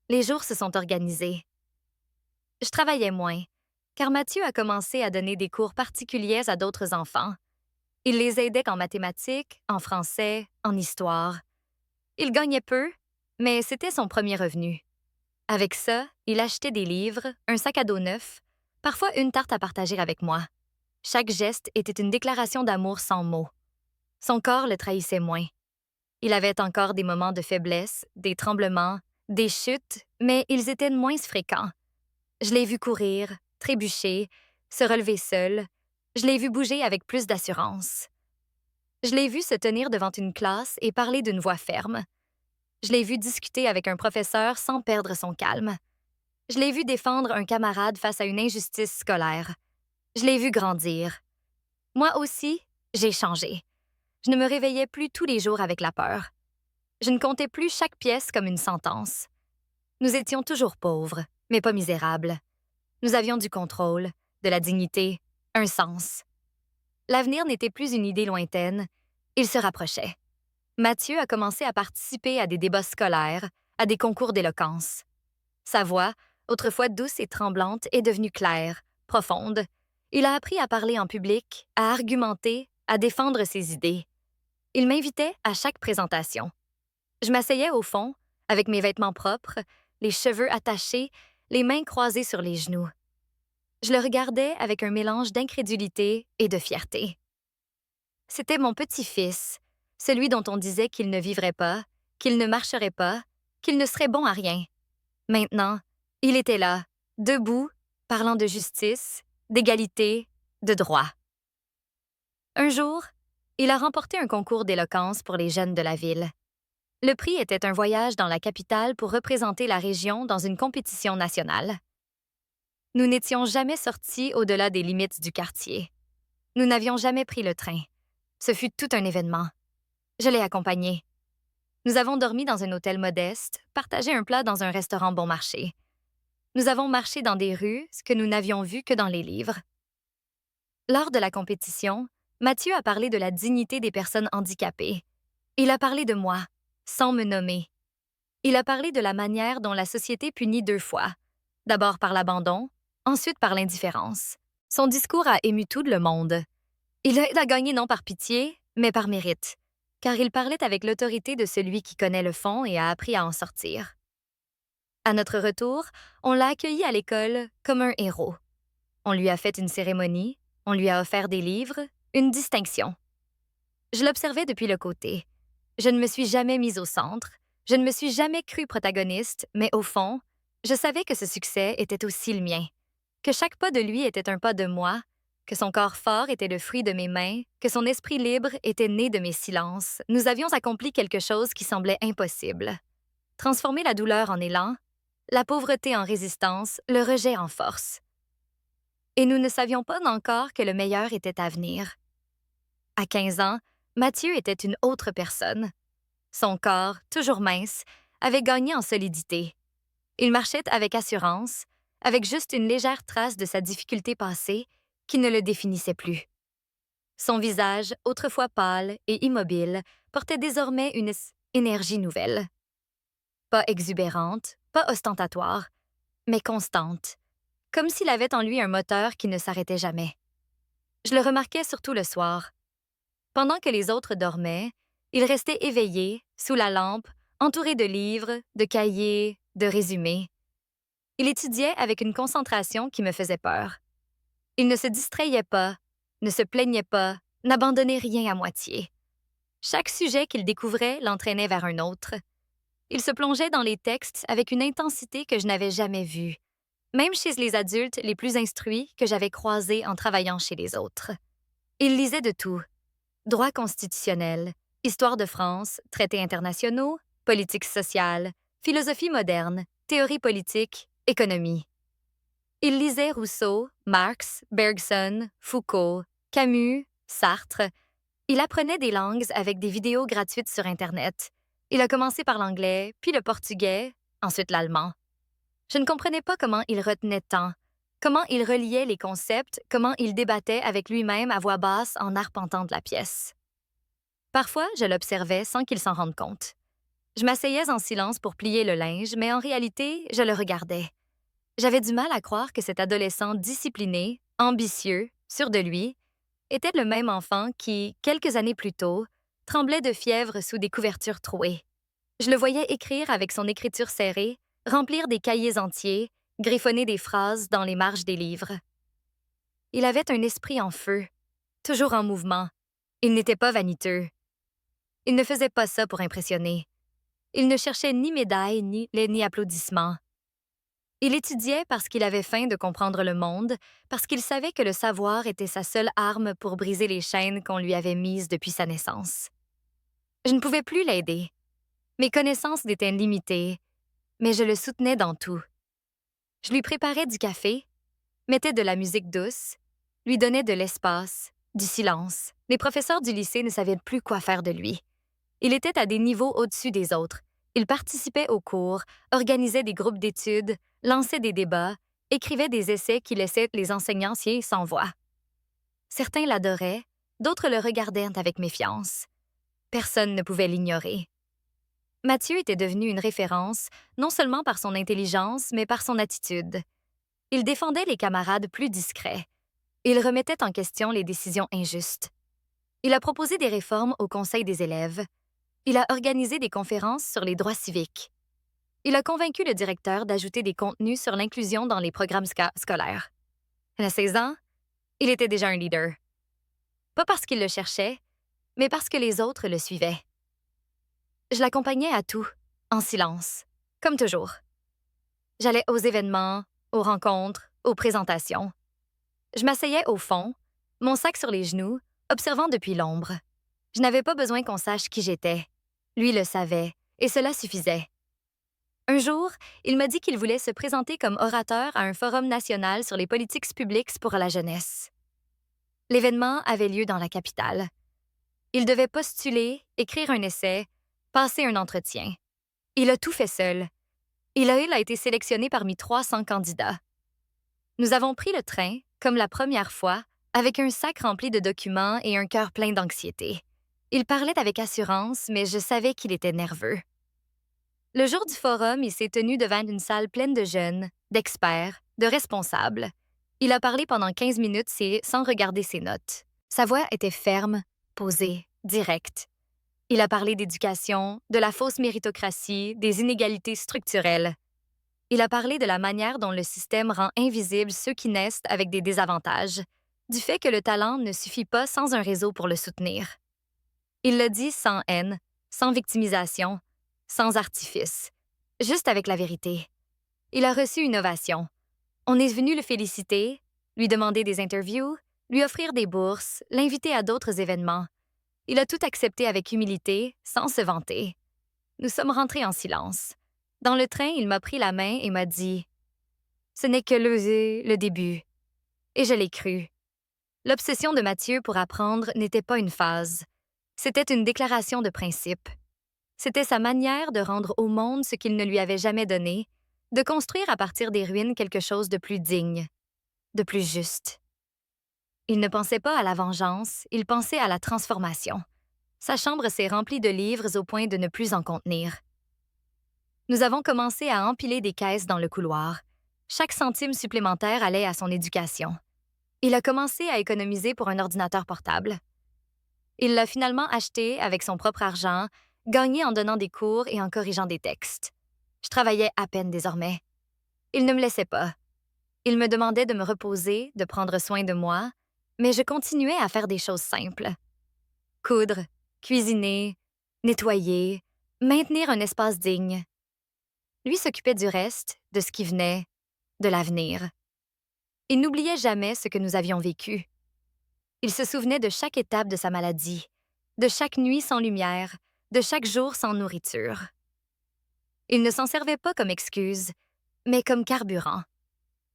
Les jours se sont organisés. Je travaillais moins, car Mathieu a commencé à donner des cours particuliers à d'autres enfants. Il les aidait en mathématiques, en français, en histoire. Il gagnait peu, mais c'était son premier revenu. Avec ça, il achetait des livres, un sac à dos neuf, parfois une tarte à partager avec moi. Chaque geste était une déclaration d'amour sans mots. Son corps le trahissait moins. Il avait encore des moments de faiblesse, des tremblements, des chutes, mais ils étaient moins fréquents. Je l'ai vu courir, trébucher, se relever seul. Je l'ai vu bouger avec plus d'assurance. Je l'ai vu se tenir devant une classe et parler d'une voix ferme. Je l'ai vu discuter avec un professeur sans perdre son calme. Je l'ai vu défendre un camarade face à une injustice scolaire. Je l'ai vu grandir. Moi aussi, j'ai changé. Je ne me réveillais plus tous les jours avec la peur. Je ne comptais plus chaque pièce comme une sentence. Nous étions toujours pauvres, mais pas misérables. Nous avions du contrôle, de la dignité, un sens. L'avenir n'était plus une idée lointaine, il se rapprochait. Mathieu a commencé à participer à des débats scolaires, à des concours d'éloquence. Sa voix, autrefois douce et tremblante, est devenue claire, profonde. Il a appris à parler en public, à argumenter, à défendre ses idées. Il m'invitait à chaque présentation. Je m'asseyais au fond, avec mes vêtements propres, les cheveux attachés, les mains croisées sur les genoux. Je le regardais avec un mélange d'incrédulité et de fierté. C'était mon petit-fils, celui dont on disait qu'il ne vivrait pas, qu'il ne marcherait pas, qu'il ne serait bon à rien. Maintenant, il était là, debout, parlant de justice, d'égalité, de droit. Un jour, il a remporté un concours d'éloquence pour les jeunes de la ville. Le prix était un voyage dans la capitale pour représenter la région dans une compétition nationale. Nous n'étions jamais sortis au-delà des limites du quartier. Nous n'avions jamais pris le train. Ce fut tout un événement. Je l'ai accompagné. Nous avons dormi dans un hôtel modeste, partagé un plat dans un restaurant bon marché. Nous avons marché dans des rues, ce que nous n'avions vu que dans les livres. Lors de la compétition, Mathieu a parlé de la dignité des personnes handicapées. Il a parlé de moi, sans me nommer. Il a parlé de la manière dont la société punit deux fois, d'abord par l'abandon, ensuite par l'indifférence. Son discours a ému tout le monde. Il a gagné non par pitié, mais par mérite, car il parlait avec l'autorité de celui qui connaît le fond et a appris à en sortir. À notre retour, on l'a accueilli à l'école comme un héros. On lui a fait une cérémonie, on lui a offert des livres, une distinction. Je l'observais depuis le côté. Je ne me suis jamais mise au centre, je ne me suis jamais crue protagoniste, mais au fond, je savais que ce succès était aussi le mien, que chaque pas de lui était un pas de moi, que son corps fort était le fruit de mes mains, que son esprit libre était né de mes silences. Nous avions accompli quelque chose qui semblait impossible. Transformer la douleur en élan, la pauvreté en résistance, le rejet en force. Et nous ne savions pas encore que le meilleur était à venir. À 15 ans, Mathieu était une autre personne. Son corps, toujours mince, avait gagné en solidité. Il marchait avec assurance, avec juste une légère trace de sa difficulté passée qui ne le définissait plus. Son visage, autrefois pâle et immobile, portait désormais une énergie nouvelle. Pas exubérante, pas ostentatoire, mais constante, comme s'il avait en lui un moteur qui ne s'arrêtait jamais. Je le remarquais surtout le soir. Pendant que les autres dormaient, il restait éveillé, sous la lampe, entouré de livres, de cahiers, de résumés. Il étudiait avec une concentration qui me faisait peur. Il ne se distrayait pas, ne se plaignait pas, n'abandonnait rien à moitié. Chaque sujet qu'il découvrait l'entraînait vers un autre. Il se plongeait dans les textes avec une intensité que je n'avais jamais vue, même chez les adultes les plus instruits que j'avais croisés en travaillant chez les autres. Il lisait de tout. Droit constitutionnel, histoire de France, traités internationaux, politique sociale, philosophie moderne, théorie politique, économie. Il lisait Rousseau, Marx, Bergson, Foucault, Camus, Sartre. Il apprenait des langues avec des vidéos gratuites sur Internet. Il a commencé par l'anglais, puis le portugais, ensuite l'allemand. Je ne comprenais pas comment il retenait tant, comment il reliait les concepts, comment il débattait avec lui-même à voix basse en arpentant de la pièce. Parfois, je l'observais sans qu'il s'en rende compte. Je m'asseyais en silence pour plier le linge, mais en réalité, je le regardais. J'avais du mal à croire que cet adolescent discipliné, ambitieux, sûr de lui, était le même enfant qui, quelques années plus tôt, tremblait de fièvre sous des couvertures trouées. Je le voyais écrire avec son écriture serrée, remplir des cahiers entiers, griffonner des phrases dans les marges des livres. Il avait un esprit en feu, toujours en mouvement. Il n'était pas vaniteux. Il ne faisait pas ça pour impressionner. Il ne cherchait ni médailles ni applaudissements. Il étudiait parce qu'il avait faim de comprendre le monde, parce qu'il savait que le savoir était sa seule arme pour briser les chaînes qu'on lui avait mises depuis sa naissance. Je ne pouvais plus l'aider. Mes connaissances étaient limitées, mais je le soutenais dans tout. Je lui préparais du café, mettais de la musique douce, lui donnais de l'espace, du silence. Les professeurs du lycée ne savaient plus quoi faire de lui. Il était à des niveaux au-dessus des autres. Il participait aux cours, organisait des groupes d'études, lançait des débats, écrivait des essais qui laissaient les enseignants sans voix. Certains l'adoraient, d'autres le regardaient avec méfiance. Personne ne pouvait l'ignorer. Mathieu était devenu une référence, non seulement par son intelligence, mais par son attitude. Il défendait les camarades plus discrets. Il remettait en question les décisions injustes. Il a proposé des réformes au conseil des élèves. Il a organisé des conférences sur les droits civiques. Il a convaincu le directeur d'ajouter des contenus sur l'inclusion dans les programmes scolaires. À 16 ans, il était déjà un leader. Pas parce qu'il le cherchait, mais parce que les autres le suivaient. Je l'accompagnais à tout, en silence, comme toujours. J'allais aux événements, aux rencontres, aux présentations. Je m'asseyais au fond, mon sac sur les genoux, observant depuis l'ombre. Je n'avais pas besoin qu'on sache qui j'étais. Lui le savait, et cela suffisait. Un jour, il m'a dit qu'il voulait se présenter comme orateur à un forum national sur les politiques publiques pour la jeunesse. L'événement avait lieu dans la capitale. Il devait postuler, écrire un essai, passer un entretien. Il a tout fait seul. Il a été sélectionné parmi 300 candidats. Nous avons pris le train, comme la première fois, avec un sac rempli de documents et un cœur plein d'anxiété. Il parlait avec assurance, mais je savais qu'il était nerveux. Le jour du forum, il s'est tenu devant une salle pleine de jeunes, d'experts, de responsables. Il a parlé pendant 15 minutes sans regarder ses notes. Sa voix était ferme, posée, directe. Il a parlé d'éducation, de la fausse méritocratie, des inégalités structurelles. Il a parlé de la manière dont le système rend invisibles ceux qui naissent avec des désavantages, du fait que le talent ne suffit pas sans un réseau pour le soutenir. Il l'a dit sans haine, sans victimisation, sans artifice, juste avec la vérité. Il a reçu une ovation. On est venu le féliciter, lui demander des interviews, lui offrir des bourses, l'inviter à d'autres événements. Il a tout accepté avec humilité, sans se vanter. Nous sommes rentrés en silence. Dans le train, il m'a pris la main et m'a dit « Ce n'est que le début. » Et je l'ai cru. L'obsession de Mathieu pour apprendre n'était pas une phase. C'était une déclaration de principe. C'était sa manière de rendre au monde ce qu'il ne lui avait jamais donné, de construire à partir des ruines quelque chose de plus digne, de plus juste. Il ne pensait pas à la vengeance, il pensait à la transformation. Sa chambre s'est remplie de livres au point de ne plus en contenir. Nous avons commencé à empiler des caisses dans le couloir. Chaque centime supplémentaire allait à son éducation. Il a commencé à économiser pour un ordinateur portable. Il l'a finalement acheté avec son propre argent, gagné en donnant des cours et en corrigeant des textes. Je travaillais à peine désormais. Il ne me laissait pas. Il me demandait de me reposer, de prendre soin de moi, mais je continuais à faire des choses simples. Coudre, cuisiner, nettoyer, maintenir un espace digne. Lui s'occupait du reste, de ce qui venait, de l'avenir. Il n'oubliait jamais ce que nous avions vécu. Il se souvenait de chaque étape de sa maladie, de chaque nuit sans lumière, de chaque jour sans nourriture. Il ne s'en servait pas comme excuse, mais comme carburant.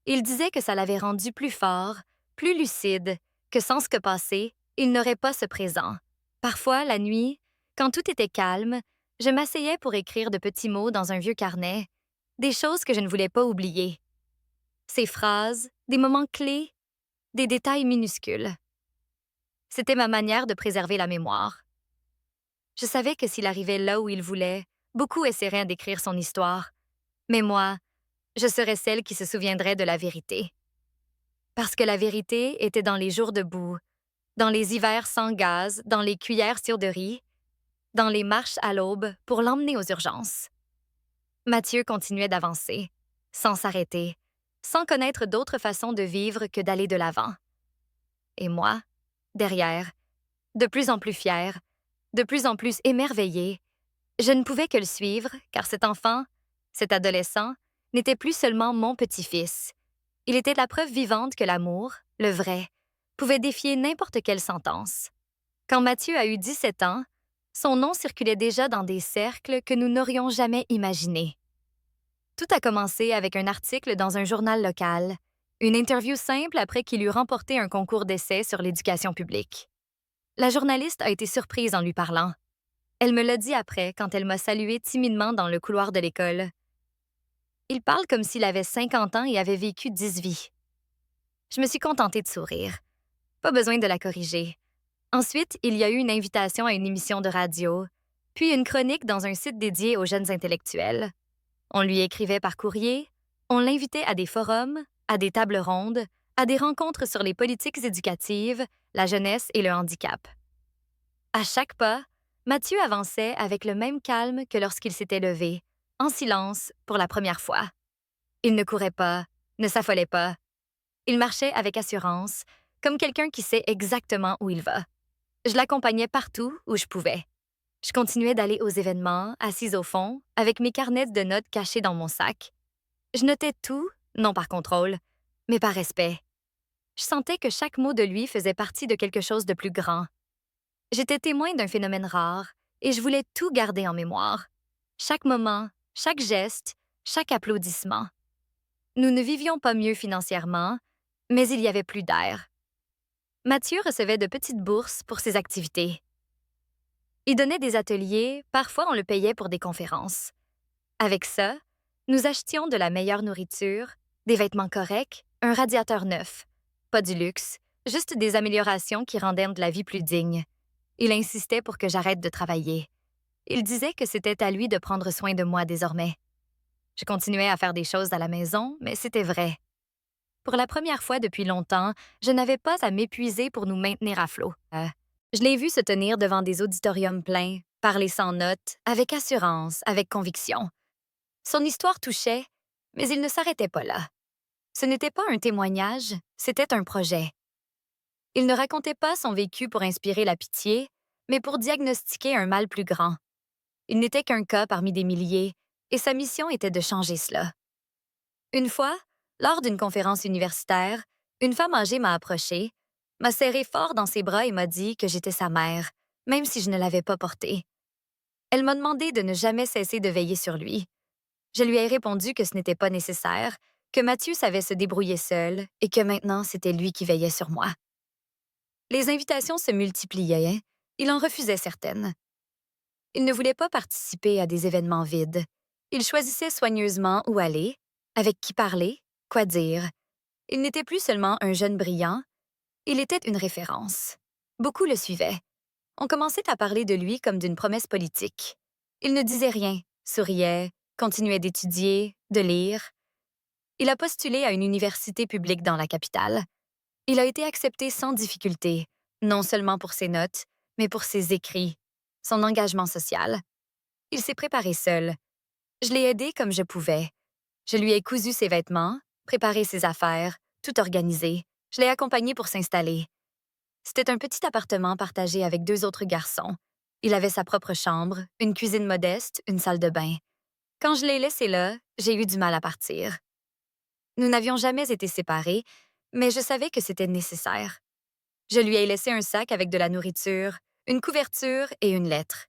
Il disait que ça l'avait rendu plus fort, plus lucide, que sans ce que passé, il n'aurait pas ce présent. Parfois, la nuit, quand tout était calme, je m'asseyais pour écrire de petits mots dans un vieux carnet, des choses que je ne voulais pas oublier. Ces phrases, des moments clés, des détails minuscules. C'était ma manière de préserver la mémoire. Je savais que s'il arrivait là où il voulait, beaucoup essaieraient d'écrire son histoire. Mais moi, je serais celle qui se souviendrait de la vérité. Parce que la vérité était dans les jours debout, dans les hivers sans gaz, dans les cuillères sur de riz, dans les marches à l'aube pour l'emmener aux urgences. Mathieu continuait d'avancer, sans s'arrêter, sans connaître d'autre façon de vivre que d'aller de l'avant. Et moi, derrière, de plus en plus fière, de plus en plus émerveillée, je ne pouvais que le suivre, car cet enfant, cet adolescent, n'était plus seulement mon petit-fils. Il était la preuve vivante que l'amour, le vrai, pouvait défier n'importe quelle sentence. Quand Mathieu a eu 17 ans, son nom circulait déjà dans des cercles que nous n'aurions jamais imaginés. Tout a commencé avec un article dans un journal local, une interview simple après qu'il eut remporté un concours d'essai sur l'éducation publique. La journaliste a été surprise en lui parlant. Elle me l'a dit après quand elle m'a salué timidement dans le couloir de l'école. Il parle comme s'il avait 50 ans et avait vécu 10 vies. Je me suis contentée de sourire. Pas besoin de la corriger. Ensuite, il y a eu une invitation à une émission de radio, puis une chronique dans un site dédié aux jeunes intellectuels. On lui écrivait par courrier, on l'invitait à des forums, à des tables rondes, à des rencontres sur les politiques éducatives, la jeunesse et le handicap. À chaque pas, Mathieu avançait avec le même calme que lorsqu'il s'était levé, en silence, pour la première fois. Il ne courait pas, ne s'affolait pas. Il marchait avec assurance, comme quelqu'un qui sait exactement où il va. Je l'accompagnais partout où je pouvais. Je continuais d'aller aux événements, assise au fond, avec mes carnets de notes cachés dans mon sac. Je notais tout, non par contrôle, mais par respect. Je sentais que chaque mot de lui faisait partie de quelque chose de plus grand. J'étais témoin d'un phénomène rare, et je voulais tout garder en mémoire. Chaque moment, chaque geste, chaque applaudissement. Nous ne vivions pas mieux financièrement, mais il y avait plus d'air. Mathieu recevait de petites bourses pour ses activités. Il donnait des ateliers, parfois on le payait pour des conférences. Avec ça, nous achetions de la meilleure nourriture, des vêtements corrects, un radiateur neuf. Pas du luxe, juste des améliorations qui rendaient de la vie plus digne. Il insistait pour que j'arrête de travailler. Il disait que c'était à lui de prendre soin de moi désormais. Je continuais à faire des choses à la maison, mais c'était vrai. Pour la première fois depuis longtemps, je n'avais pas à m'épuiser pour nous maintenir à flot. Je l'ai vu se tenir devant des auditoriums pleins, parler sans notes, avec assurance, avec conviction. Son histoire touchait, mais il ne s'arrêtait pas là. Ce n'était pas un témoignage, c'était un projet. Il ne racontait pas son vécu pour inspirer la pitié, mais pour diagnostiquer un mal plus grand. Il n'était qu'un cas parmi des milliers, et sa mission était de changer cela. Une fois, lors d'une conférence universitaire, une femme âgée m'a approchée, m'a serré fort dans ses bras et m'a dit que j'étais sa mère, même si je ne l'avais pas portée. Elle m'a demandé de ne jamais cesser de veiller sur lui. Je lui ai répondu que ce n'était pas nécessaire, que Mathieu savait se débrouiller seul et que maintenant c'était lui qui veillait sur moi. Les invitations se multipliaient, il en refusait certaines. Il ne voulait pas participer à des événements vides. Il choisissait soigneusement où aller, avec qui parler, quoi dire. Il n'était plus seulement un jeune brillant, il était une référence. Beaucoup le suivaient. On commençait à parler de lui comme d'une promesse politique. Il ne disait rien, souriait, continuait d'étudier, de lire. Il a postulé à une université publique dans la capitale. Il a été accepté sans difficulté, non seulement pour ses notes, mais pour ses écrits, son engagement social. Il s'est préparé seul. Je l'ai aidé comme je pouvais. Je lui ai cousu ses vêtements, préparé ses affaires, tout organisé. Je l'ai accompagné pour s'installer. C'était un petit appartement partagé avec 2 autres garçons. Il avait sa propre chambre, une cuisine modeste, une salle de bain. Quand je l'ai laissé là, j'ai eu du mal à partir. Nous n'avions jamais été séparés, mais je savais que c'était nécessaire. Je lui ai laissé un sac avec de la nourriture, une couverture et une lettre.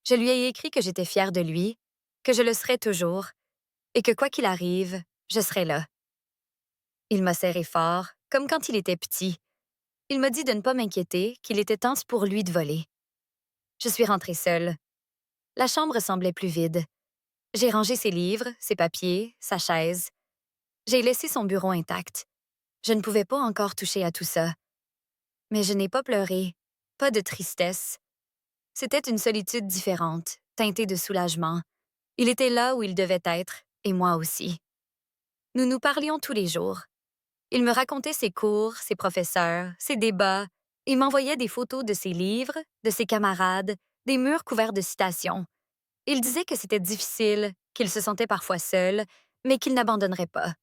Je lui ai écrit que j'étais fière de lui, que je le serais toujours, et que quoi qu'il arrive, je serais là. Il m'a serré fort, comme quand il était petit. Il m'a dit de ne pas m'inquiéter, qu'il était temps pour lui de voler. Je suis rentrée seule. La chambre semblait plus vide. J'ai rangé ses livres, ses papiers, sa chaise. J'ai laissé son bureau intact. Je ne pouvais pas encore toucher à tout ça. Mais je n'ai pas pleuré, pas de tristesse. C'était une solitude différente, teintée de soulagement. Il était là où il devait être, et moi aussi. Nous nous parlions tous les jours. Il me racontait ses cours, ses professeurs, ses débats. Il m'envoyait des photos de ses livres, de ses camarades, des murs couverts de citations. Il disait que c'était difficile, qu'il se sentait parfois seul, mais qu'il n'abandonnerait pas.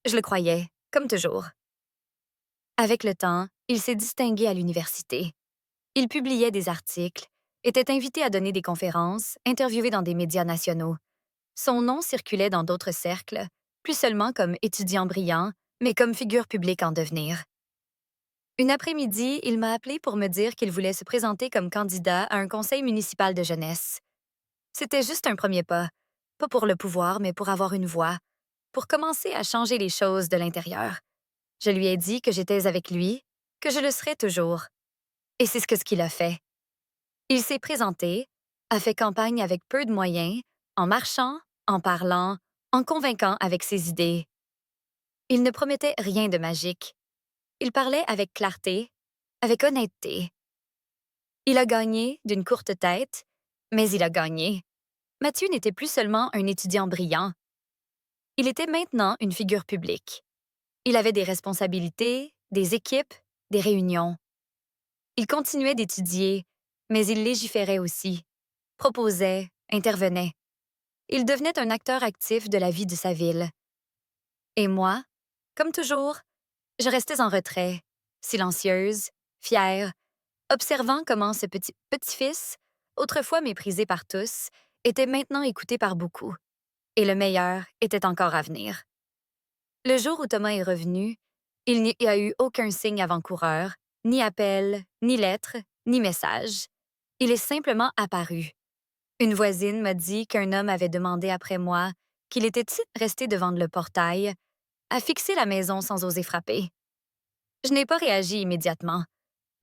Je le croyais, comme toujours. Avec le temps, il s'est distingué à l'université. Il publiait des articles, était invité à donner des conférences, interviewé dans des médias nationaux. Son nom circulait dans d'autres cercles, plus seulement comme étudiant brillant, mais comme figure publique en devenir. Une après-midi, il m'a appelé pour me dire qu'il voulait se présenter comme candidat à un conseil municipal de jeunesse. C'était juste un premier pas pour le pouvoir, mais pour avoir une voix, pour commencer à changer les choses de l'intérieur. Je lui ai dit que j'étais avec lui, que je le serais toujours. Et c'est ce qu'il a fait. Il s'est présenté, a fait campagne avec peu de moyens, en marchant, en parlant, en convainquant avec ses idées. Il ne promettait rien de magique. Il parlait avec clarté, avec honnêteté. Il a gagné d'une courte tête, mais il a gagné. Mathieu n'était plus seulement un étudiant brillant. Il était maintenant une figure publique. Il avait des responsabilités, des équipes, des réunions. Il continuait d'étudier, mais il légiférait aussi, proposait, intervenait. Il devenait un acteur actif de la vie de sa ville. Et moi, comme toujours, je restais en retrait, silencieuse, fière, observant comment ce petit-fils, autrefois méprisé par tous, était maintenant écouté par beaucoup. Et le meilleur était encore à venir. Le jour où Thomas est revenu, il n'y a eu aucun signe avant-coureur, ni appel, ni lettre, ni message. Il est simplement apparu. Une voisine m'a dit qu'un homme avait demandé après moi qu'il était resté devant le portail, à fixer la maison sans oser frapper. Je n'ai pas réagi immédiatement.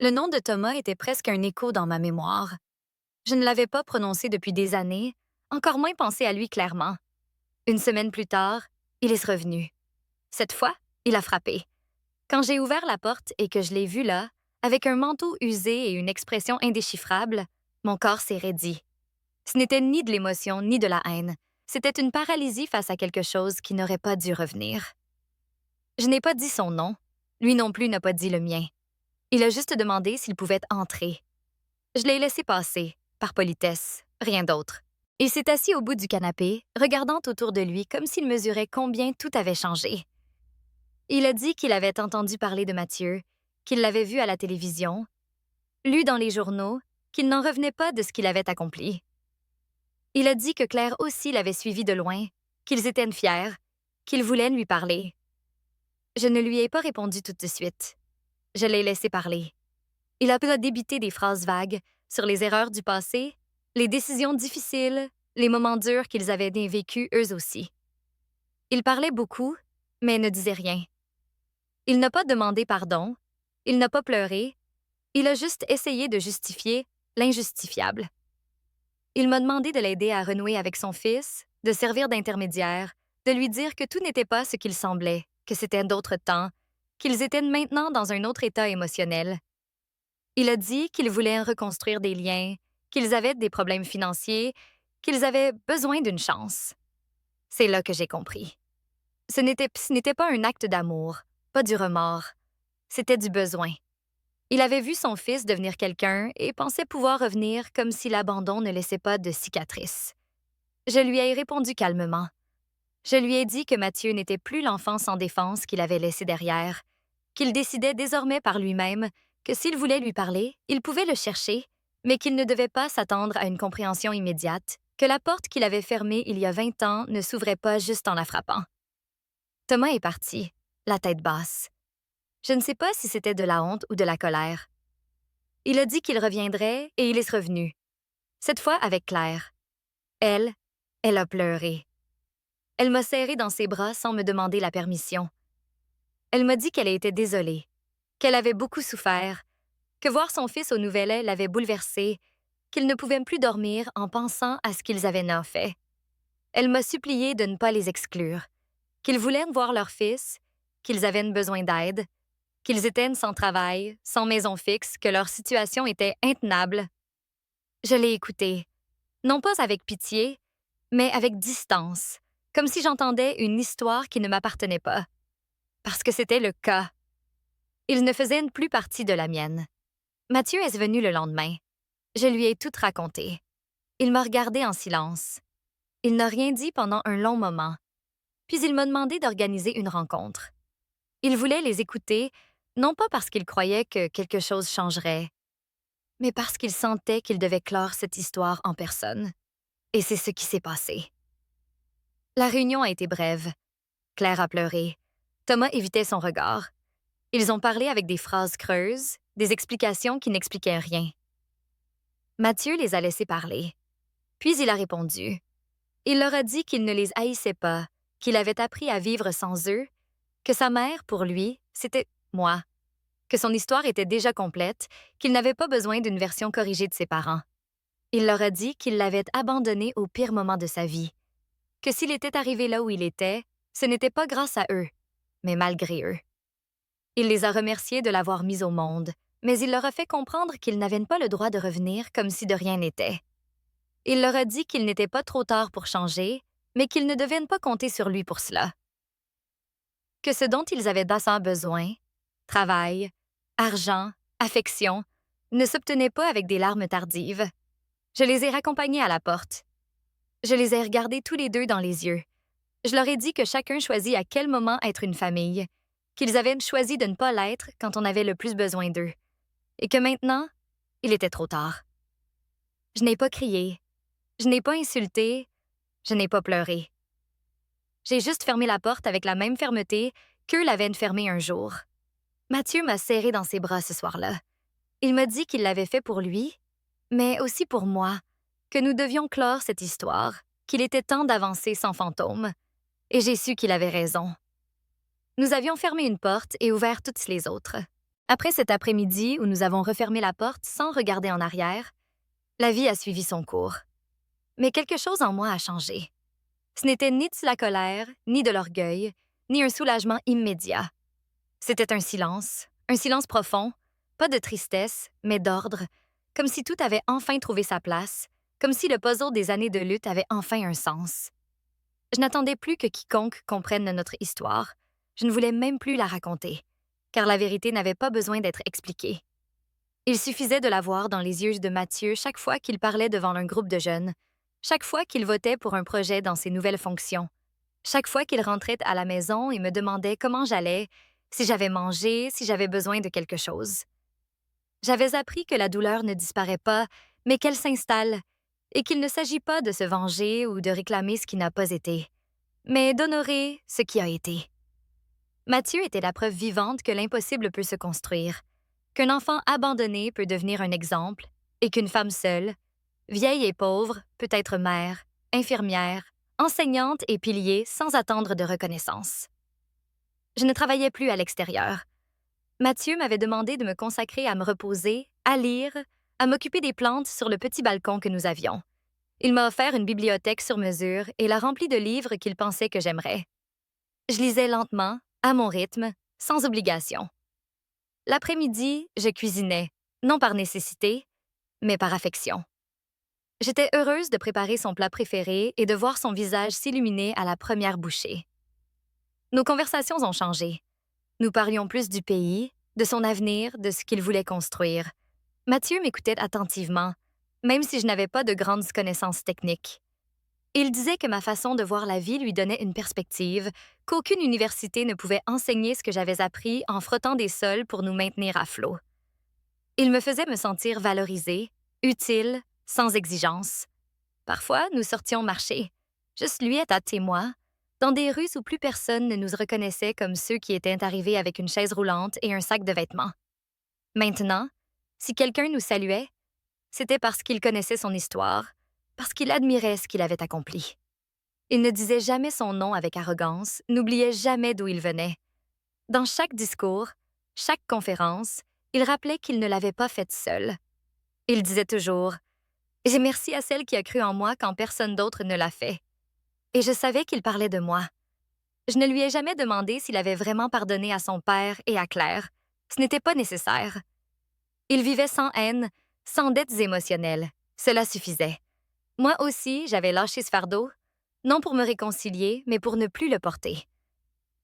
Le nom de Thomas était presque un écho dans ma mémoire. Je ne l'avais pas prononcé depuis des années, encore moins pensé à lui clairement. Une semaine plus tard, il est revenu. Cette fois, il a frappé. Quand j'ai ouvert la porte et que je l'ai vu là, avec un manteau usé et une expression indéchiffrable, mon corps s'est raidi. Ce n'était ni de l'émotion ni de la haine. C'était une paralysie face à quelque chose qui n'aurait pas dû revenir. Je n'ai pas dit son nom. Lui non plus n'a pas dit le mien. Il a juste demandé s'il pouvait entrer. Je l'ai laissé passer, par politesse, rien d'autre. Il s'est assis au bout du canapé, regardant autour de lui comme s'il mesurait combien tout avait changé. Il a dit qu'il avait entendu parler de Mathieu, qu'il l'avait vu à la télévision, lu dans les journaux, qu'il n'en revenait pas de ce qu'il avait accompli. Il a dit que Claire aussi l'avait suivi de loin, qu'ils étaient fiers, qu'il voulait lui parler. Je ne lui ai pas répondu tout de suite. Je l'ai laissé parler. Il a pu débiter des phrases vagues sur les erreurs du passé, les décisions difficiles, les moments durs qu'ils avaient vécus eux aussi. Il parlait beaucoup, mais ne disait rien. Il n'a pas demandé pardon, il n'a pas pleuré, il a juste essayé de justifier l'injustifiable. Il m'a demandé de l'aider à renouer avec son fils, de servir d'intermédiaire, de lui dire que tout n'était pas ce qu'il semblait, que c'était d'autres temps, qu'ils étaient maintenant dans un autre état émotionnel. Il a dit qu'ils voulaient reconstruire des liens, qu'ils avaient des problèmes financiers, qu'ils avaient besoin d'une chance. C'est là que j'ai compris. Ce n'était pas un acte d'amour, pas du remords. C'était du besoin. Il avait vu son fils devenir quelqu'un et pensait pouvoir revenir comme si l'abandon ne laissait pas de cicatrices. Je lui ai répondu calmement. Je lui ai dit que Mathieu n'était plus l'enfant sans défense qu'il avait laissé derrière, qu'il décidait désormais par lui-même que s'il voulait lui parler, il pouvait le chercher, mais qu'il ne devait pas s'attendre à une compréhension immédiate, que la porte qu'il avait fermée il y a 20 ans ne s'ouvrait pas juste en la frappant. Thomas est parti, la tête basse. Je ne sais pas si c'était de la honte ou de la colère. Il a dit qu'il reviendrait et il est revenu. Cette fois avec Claire. Elle a pleuré. Elle m'a serré dans ses bras sans me demander la permission. Elle m'a dit qu'elle était désolée, qu'elle avait beaucoup souffert, que voir son fils aux nouvelles l'avait bouleversée, qu'ils ne pouvaient plus dormir en pensant à ce qu'ils avaient fait. Elle m'a supplié de ne pas les exclure, qu'ils voulaient voir leur fils, qu'ils avaient besoin d'aide, qu'ils étaient sans travail, sans maison fixe, que leur situation était intenable. Je l'ai écoutée, non pas avec pitié, mais avec distance, comme si j'entendais une histoire qui ne m'appartenait pas. Parce que c'était le cas. Il ne faisait plus partie de la mienne. Mathieu est venu le lendemain. Je lui ai tout raconté. Il m'a regardé en silence. Il n'a rien dit pendant un long moment. Puis il m'a demandé d'organiser une rencontre. Il voulait les écouter, non pas parce qu'il croyait que quelque chose changerait, mais parce qu'il sentait qu'il devait clore cette histoire en personne. Et c'est ce qui s'est passé. La réunion a été brève. Claire a pleuré. Thomas évitait son regard. Ils ont parlé avec des phrases creuses, des explications qui n'expliquaient rien. Mathieu les a laissés parler. Puis il a répondu. Il leur a dit qu'il ne les haïssait pas, qu'il avait appris à vivre sans eux, que sa mère, pour lui, c'était moi, que son histoire était déjà complète, qu'il n'avait pas besoin d'une version corrigée de ses parents. Il leur a dit qu'il l'avait abandonné au pire moment de sa vie, que s'il était arrivé là où il était, ce n'était pas grâce à eux, mais malgré eux. Il les a remerciés de l'avoir mis au monde, mais il leur a fait comprendre qu'ils n'avaient pas le droit de revenir comme si de rien n'était. Il leur a dit qu'il n'était pas trop tard pour changer, mais qu'ils ne devaient pas compter sur lui pour cela. Que ce dont ils avaient d'assez besoin, travail, argent, affection, ne s'obtenait pas avec des larmes tardives. Je les ai raccompagnés à la porte. Je les ai regardés tous les deux dans les yeux. Je leur ai dit que chacun choisit à quel moment être une famille, qu'ils avaient choisi de ne pas l'être quand on avait le plus besoin d'eux, et que maintenant, il était trop tard. Je n'ai pas crié, je n'ai pas insulté, je n'ai pas pleuré. J'ai juste fermé la porte avec la même fermeté qu'eux l'avaient fermée un jour. Mathieu m'a serré dans ses bras ce soir-là. Il m'a dit qu'il l'avait fait pour lui, mais aussi pour moi, que nous devions clore cette histoire, qu'il était temps d'avancer sans fantôme, et j'ai su qu'il avait raison. Nous avions fermé une porte et ouvert toutes les autres. Après cet après-midi où nous avons refermé la porte sans regarder en arrière, la vie a suivi son cours. Mais quelque chose en moi a changé. Ce n'était ni de la colère, ni de l'orgueil, ni un soulagement immédiat. C'était un silence profond, pas de tristesse, mais d'ordre, comme si tout avait enfin trouvé sa place, comme si le puzzle des années de lutte avait enfin un sens. Je n'attendais plus que quiconque comprenne notre histoire. Je ne voulais même plus la raconter, car la vérité n'avait pas besoin d'être expliquée. Il suffisait de la voir dans les yeux de Mathieu chaque fois qu'il parlait devant un groupe de jeunes, chaque fois qu'il votait pour un projet dans ses nouvelles fonctions, chaque fois qu'il rentrait à la maison et me demandait comment j'allais, si j'avais mangé, si j'avais besoin de quelque chose. J'avais appris que la douleur ne disparaît pas, mais qu'elle s'installe, et qu'il ne s'agit pas de se venger ou de réclamer ce qui n'a pas été, mais d'honorer ce qui a été. Mathieu était la preuve vivante que l'impossible peut se construire, qu'un enfant abandonné peut devenir un exemple, et qu'une femme seule, vieille et pauvre, peut être mère, infirmière, enseignante et pilier sans attendre de reconnaissance. Je ne travaillais plus à l'extérieur. Mathieu m'avait demandé de me consacrer à me reposer, à lire, à m'occuper des plantes sur le petit balcon que nous avions. Il m'a offert une bibliothèque sur mesure et l'a remplie de livres qu'il pensait que j'aimerais. Je lisais lentement, à mon rythme, sans obligation. L'après-midi, je cuisinais, non par nécessité, mais par affection. J'étais heureuse de préparer son plat préféré et de voir son visage s'illuminer à la première bouchée. Nos conversations ont changé. Nous parlions plus du pays, de son avenir, de ce qu'il voulait construire. Mathieu m'écoutait attentivement, même si je n'avais pas de grandes connaissances techniques. Il disait que ma façon de voir la vie lui donnait une perspective, qu'aucune université ne pouvait enseigner ce que j'avais appris en frottant des sols pour nous maintenir à flot. Il me faisait me sentir valorisée, utile, sans exigence. Parfois, nous sortions marcher, juste lui et Tate et moi, dans des rues où plus personne ne nous reconnaissait comme ceux qui étaient arrivés avec une chaise roulante et un sac de vêtements. Maintenant, si quelqu'un nous saluait, c'était parce qu'il connaissait son histoire, parce qu'il admirait ce qu'il avait accompli. Il ne disait jamais son nom avec arrogance, n'oubliait jamais d'où il venait. Dans chaque discours, chaque conférence, il rappelait qu'il ne l'avait pas faite seul. Il disait toujours « J'ai merci à celle qui a cru en moi quand personne d'autre ne l'a fait. » Et je savais qu'il parlait de moi. Je ne lui ai jamais demandé s'il avait vraiment pardonné à son père et à Claire. Ce n'était pas nécessaire. Il vivait sans haine, sans dettes émotionnelles. Cela suffisait. Moi aussi, j'avais lâché ce fardeau, non pour me réconcilier, mais pour ne plus le porter.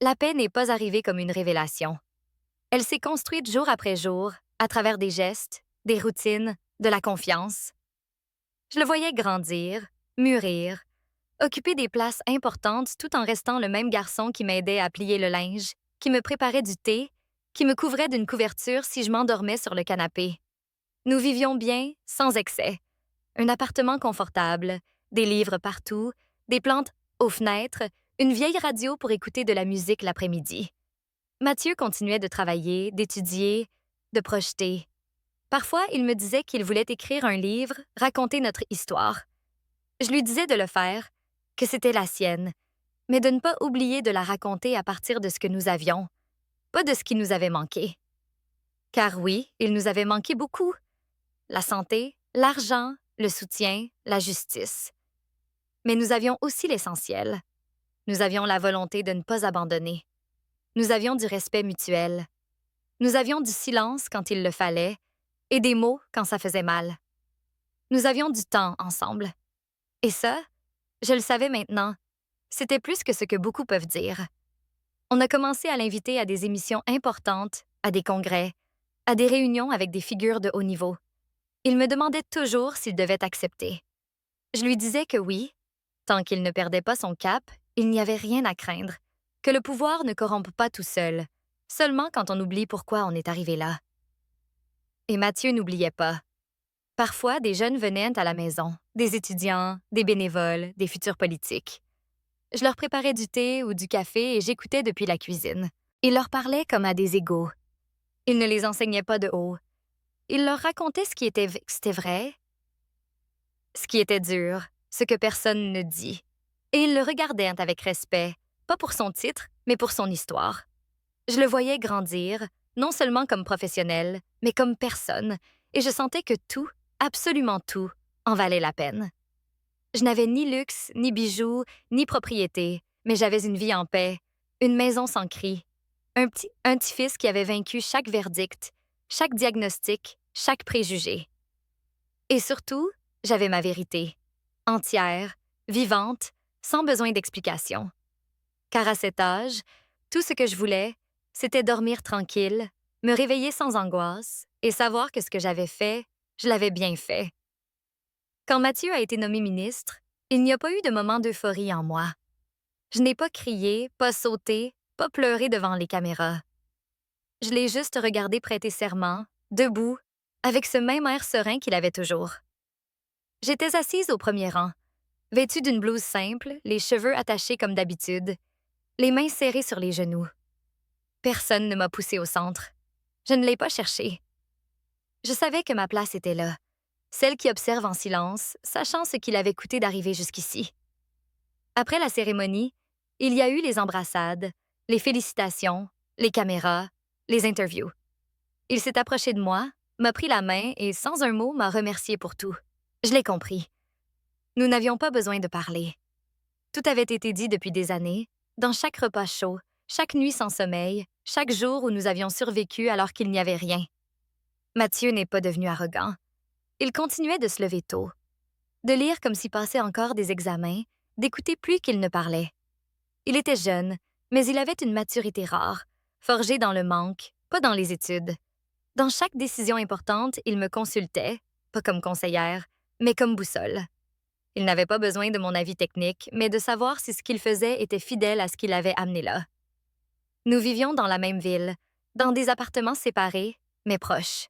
La paix n'est pas arrivée comme une révélation. Elle s'est construite jour après jour, à travers des gestes, des routines, de la confiance. Je le voyais grandir, mûrir, occuper des places importantes tout en restant le même garçon qui m'aidait à plier le linge, qui me préparait du thé, qui me couvrait d'une couverture si je m'endormais sur le canapé. Nous vivions bien, sans excès. Un appartement confortable, des livres partout, des plantes aux fenêtres, une vieille radio pour écouter de la musique l'après-midi. Mathieu continuait de travailler, d'étudier, de projeter. Parfois, il me disait qu'il voulait écrire un livre, raconter notre histoire. Je lui disais de le faire, que c'était la sienne, mais de ne pas oublier de la raconter à partir de ce que nous avions, pas de ce qui nous avait manqué. Car oui, il nous avait manqué beaucoup. La santé, l'argent, le soutien, la justice. Mais nous avions aussi l'essentiel. Nous avions la volonté de ne pas abandonner. Nous avions du respect mutuel. Nous avions du silence quand il le fallait et des mots quand ça faisait mal. Nous avions du temps ensemble. Et ça, je le savais maintenant, c'était plus que ce que beaucoup peuvent dire. On a commencé à l'inviter à des émissions importantes, à des congrès, à des réunions avec des figures de haut niveau. Il me demandait toujours s'il devait accepter. Je lui disais que oui, tant qu'il ne perdait pas son cap, il n'y avait rien à craindre, que le pouvoir ne corrompt pas tout seul, seulement quand on oublie pourquoi on est arrivé là. Et Mathieu n'oubliait pas. Parfois, des jeunes venaient à la maison, des étudiants, des bénévoles, des futurs politiques. Je leur préparais du thé ou du café et j'écoutais depuis la cuisine. Il leur parlait comme à des égaux. Il ne les enseignait pas de haut. Il leur racontait c'était vrai, ce qui était dur, ce que personne ne dit. Et il le regardait avec respect, pas pour son titre, mais pour son histoire. Je le voyais grandir, non seulement comme professionnel, mais comme personne, et je sentais que tout, absolument tout, en valait la peine. Je n'avais ni luxe, ni bijoux, ni propriété, mais j'avais une vie en paix, une maison sans cri, un petit-fils qui avait vaincu chaque verdict, chaque diagnostic, chaque préjugé. Et surtout, j'avais ma vérité, entière, vivante, sans besoin d'explication. Car à cet âge, tout ce que je voulais, c'était dormir tranquille, me réveiller sans angoisse et savoir que ce que j'avais fait, je l'avais bien fait. Quand Mathieu a été nommé ministre, il n'y a pas eu de moment d'euphorie en moi. Je n'ai pas crié, pas sauté, pas pleuré devant les caméras. Je l'ai juste regardé prêter serment, debout, avec ce même air serein qu'il avait toujours. J'étais assise au premier rang, vêtue d'une blouse simple, les cheveux attachés comme d'habitude, les mains serrées sur les genoux. Personne ne m'a poussée au centre. Je ne l'ai pas cherché. Je savais que ma place était là, celle qui observe en silence, sachant ce qu'il avait coûté d'arriver jusqu'ici. Après la cérémonie, il y a eu les embrassades, les félicitations, les caméras, les interviews. Il s'est approché de moi, m'a pris la main et, sans un mot, m'a remercié pour tout. Je l'ai compris. Nous n'avions pas besoin de parler. Tout avait été dit depuis des années, dans chaque repas chaud, chaque nuit sans sommeil, chaque jour où nous avions survécu alors qu'il n'y avait rien. Mathieu n'est pas devenu arrogant. Il continuait de se lever tôt, de lire comme s'y passait encore des examens, d'écouter plus qu'il ne parlait. Il était jeune, mais il avait une maturité rare, forgée dans le manque, pas dans les études. Dans chaque décision importante, il me consultait, pas comme conseillère, mais comme boussole. Il n'avait pas besoin de mon avis technique, mais de savoir si ce qu'il faisait était fidèle à ce qu'il avait amené là. Nous vivions dans la même ville, dans des appartements séparés, mais proches.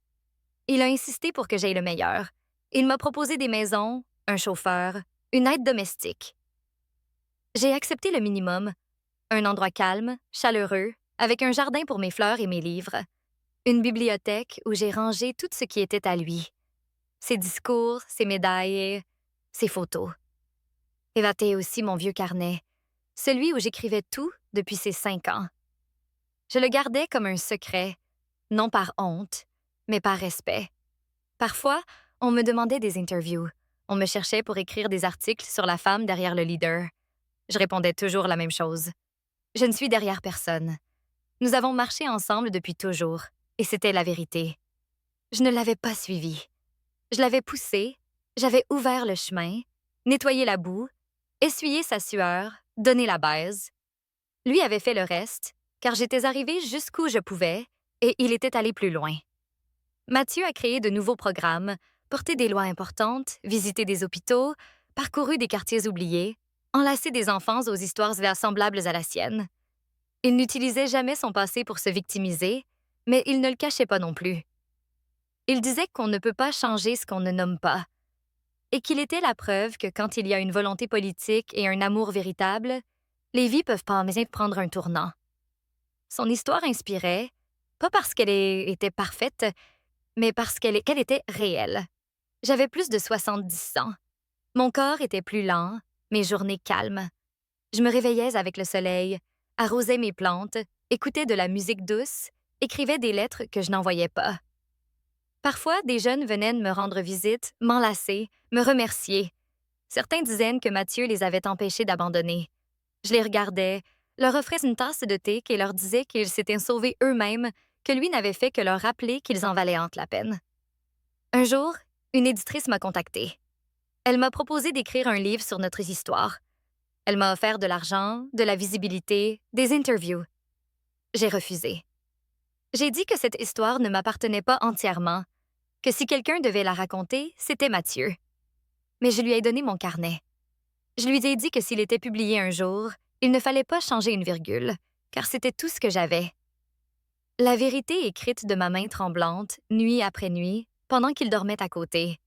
Il a insisté pour que j'aie le meilleur. Il m'a proposé des maisons, un chauffeur, une aide domestique. J'ai accepté le minimum, un endroit calme, chaleureux, avec un jardin pour mes fleurs et mes livres, une bibliothèque où j'ai rangé tout ce qui était à lui. Ses discours, ses médailles, ses photos. Évaté aussi mon vieux carnet, celui où j'écrivais tout depuis ses 5 ans. Je le gardais comme un secret, non par honte, mais par respect. Parfois, on me demandait des interviews. On me cherchait pour écrire des articles sur la femme derrière le leader. Je répondais toujours la même chose. Je ne suis derrière personne. Nous avons marché ensemble depuis toujours, et c'était la vérité. Je ne l'avais pas suivi. Je l'avais poussé, j'avais ouvert le chemin, nettoyé la boue, essuyé sa sueur, donné la baise. Lui avait fait le reste, car j'étais arrivée jusqu'où je pouvais, et il était allé plus loin. Mathieu a créé de nouveaux programmes, porté des lois importantes, visité des hôpitaux, parcouru des quartiers oubliés, enlacé des enfants aux histoires semblables à la sienne. Il n'utilisait jamais son passé pour se victimiser, mais il ne le cachait pas non plus. Il disait qu'on ne peut pas changer ce qu'on ne nomme pas, et qu'il était la preuve que quand il y a une volonté politique et un amour véritable, les vies peuvent pas prendre un tournant. Son histoire inspirait, pas parce qu'elle était parfaite, mais parce qu'elle était réelle. J'avais plus de 70 ans. Mon corps était plus lent, mes journées calmes. Je me réveillais avec le soleil, arrosais mes plantes, écoutais de la musique douce, écrivais des lettres que je n'envoyais pas. Parfois, des jeunes venaient me rendre visite, m'enlacer, me remercier. Certains disaient que Mathieu les avait empêchés d'abandonner. Je les regardais, leur offrais une tasse de thé et leur disais qu'ils s'étaient sauvés eux-mêmes, que lui n'avait fait que leur rappeler qu'ils en valaient honte la peine. Un jour, une éditrice m'a contactée. Elle m'a proposé d'écrire un livre sur notre histoire. Elle m'a offert de l'argent, de la visibilité, des interviews. J'ai refusé. J'ai dit que cette histoire ne m'appartenait pas entièrement, que si quelqu'un devait la raconter, c'était Mathieu. Mais je lui ai donné mon carnet. Je lui ai dit que s'il était publié un jour, il ne fallait pas changer une virgule, car c'était tout ce que j'avais. La vérité écrite de ma main tremblante, nuit après nuit, pendant qu'il dormait à côté.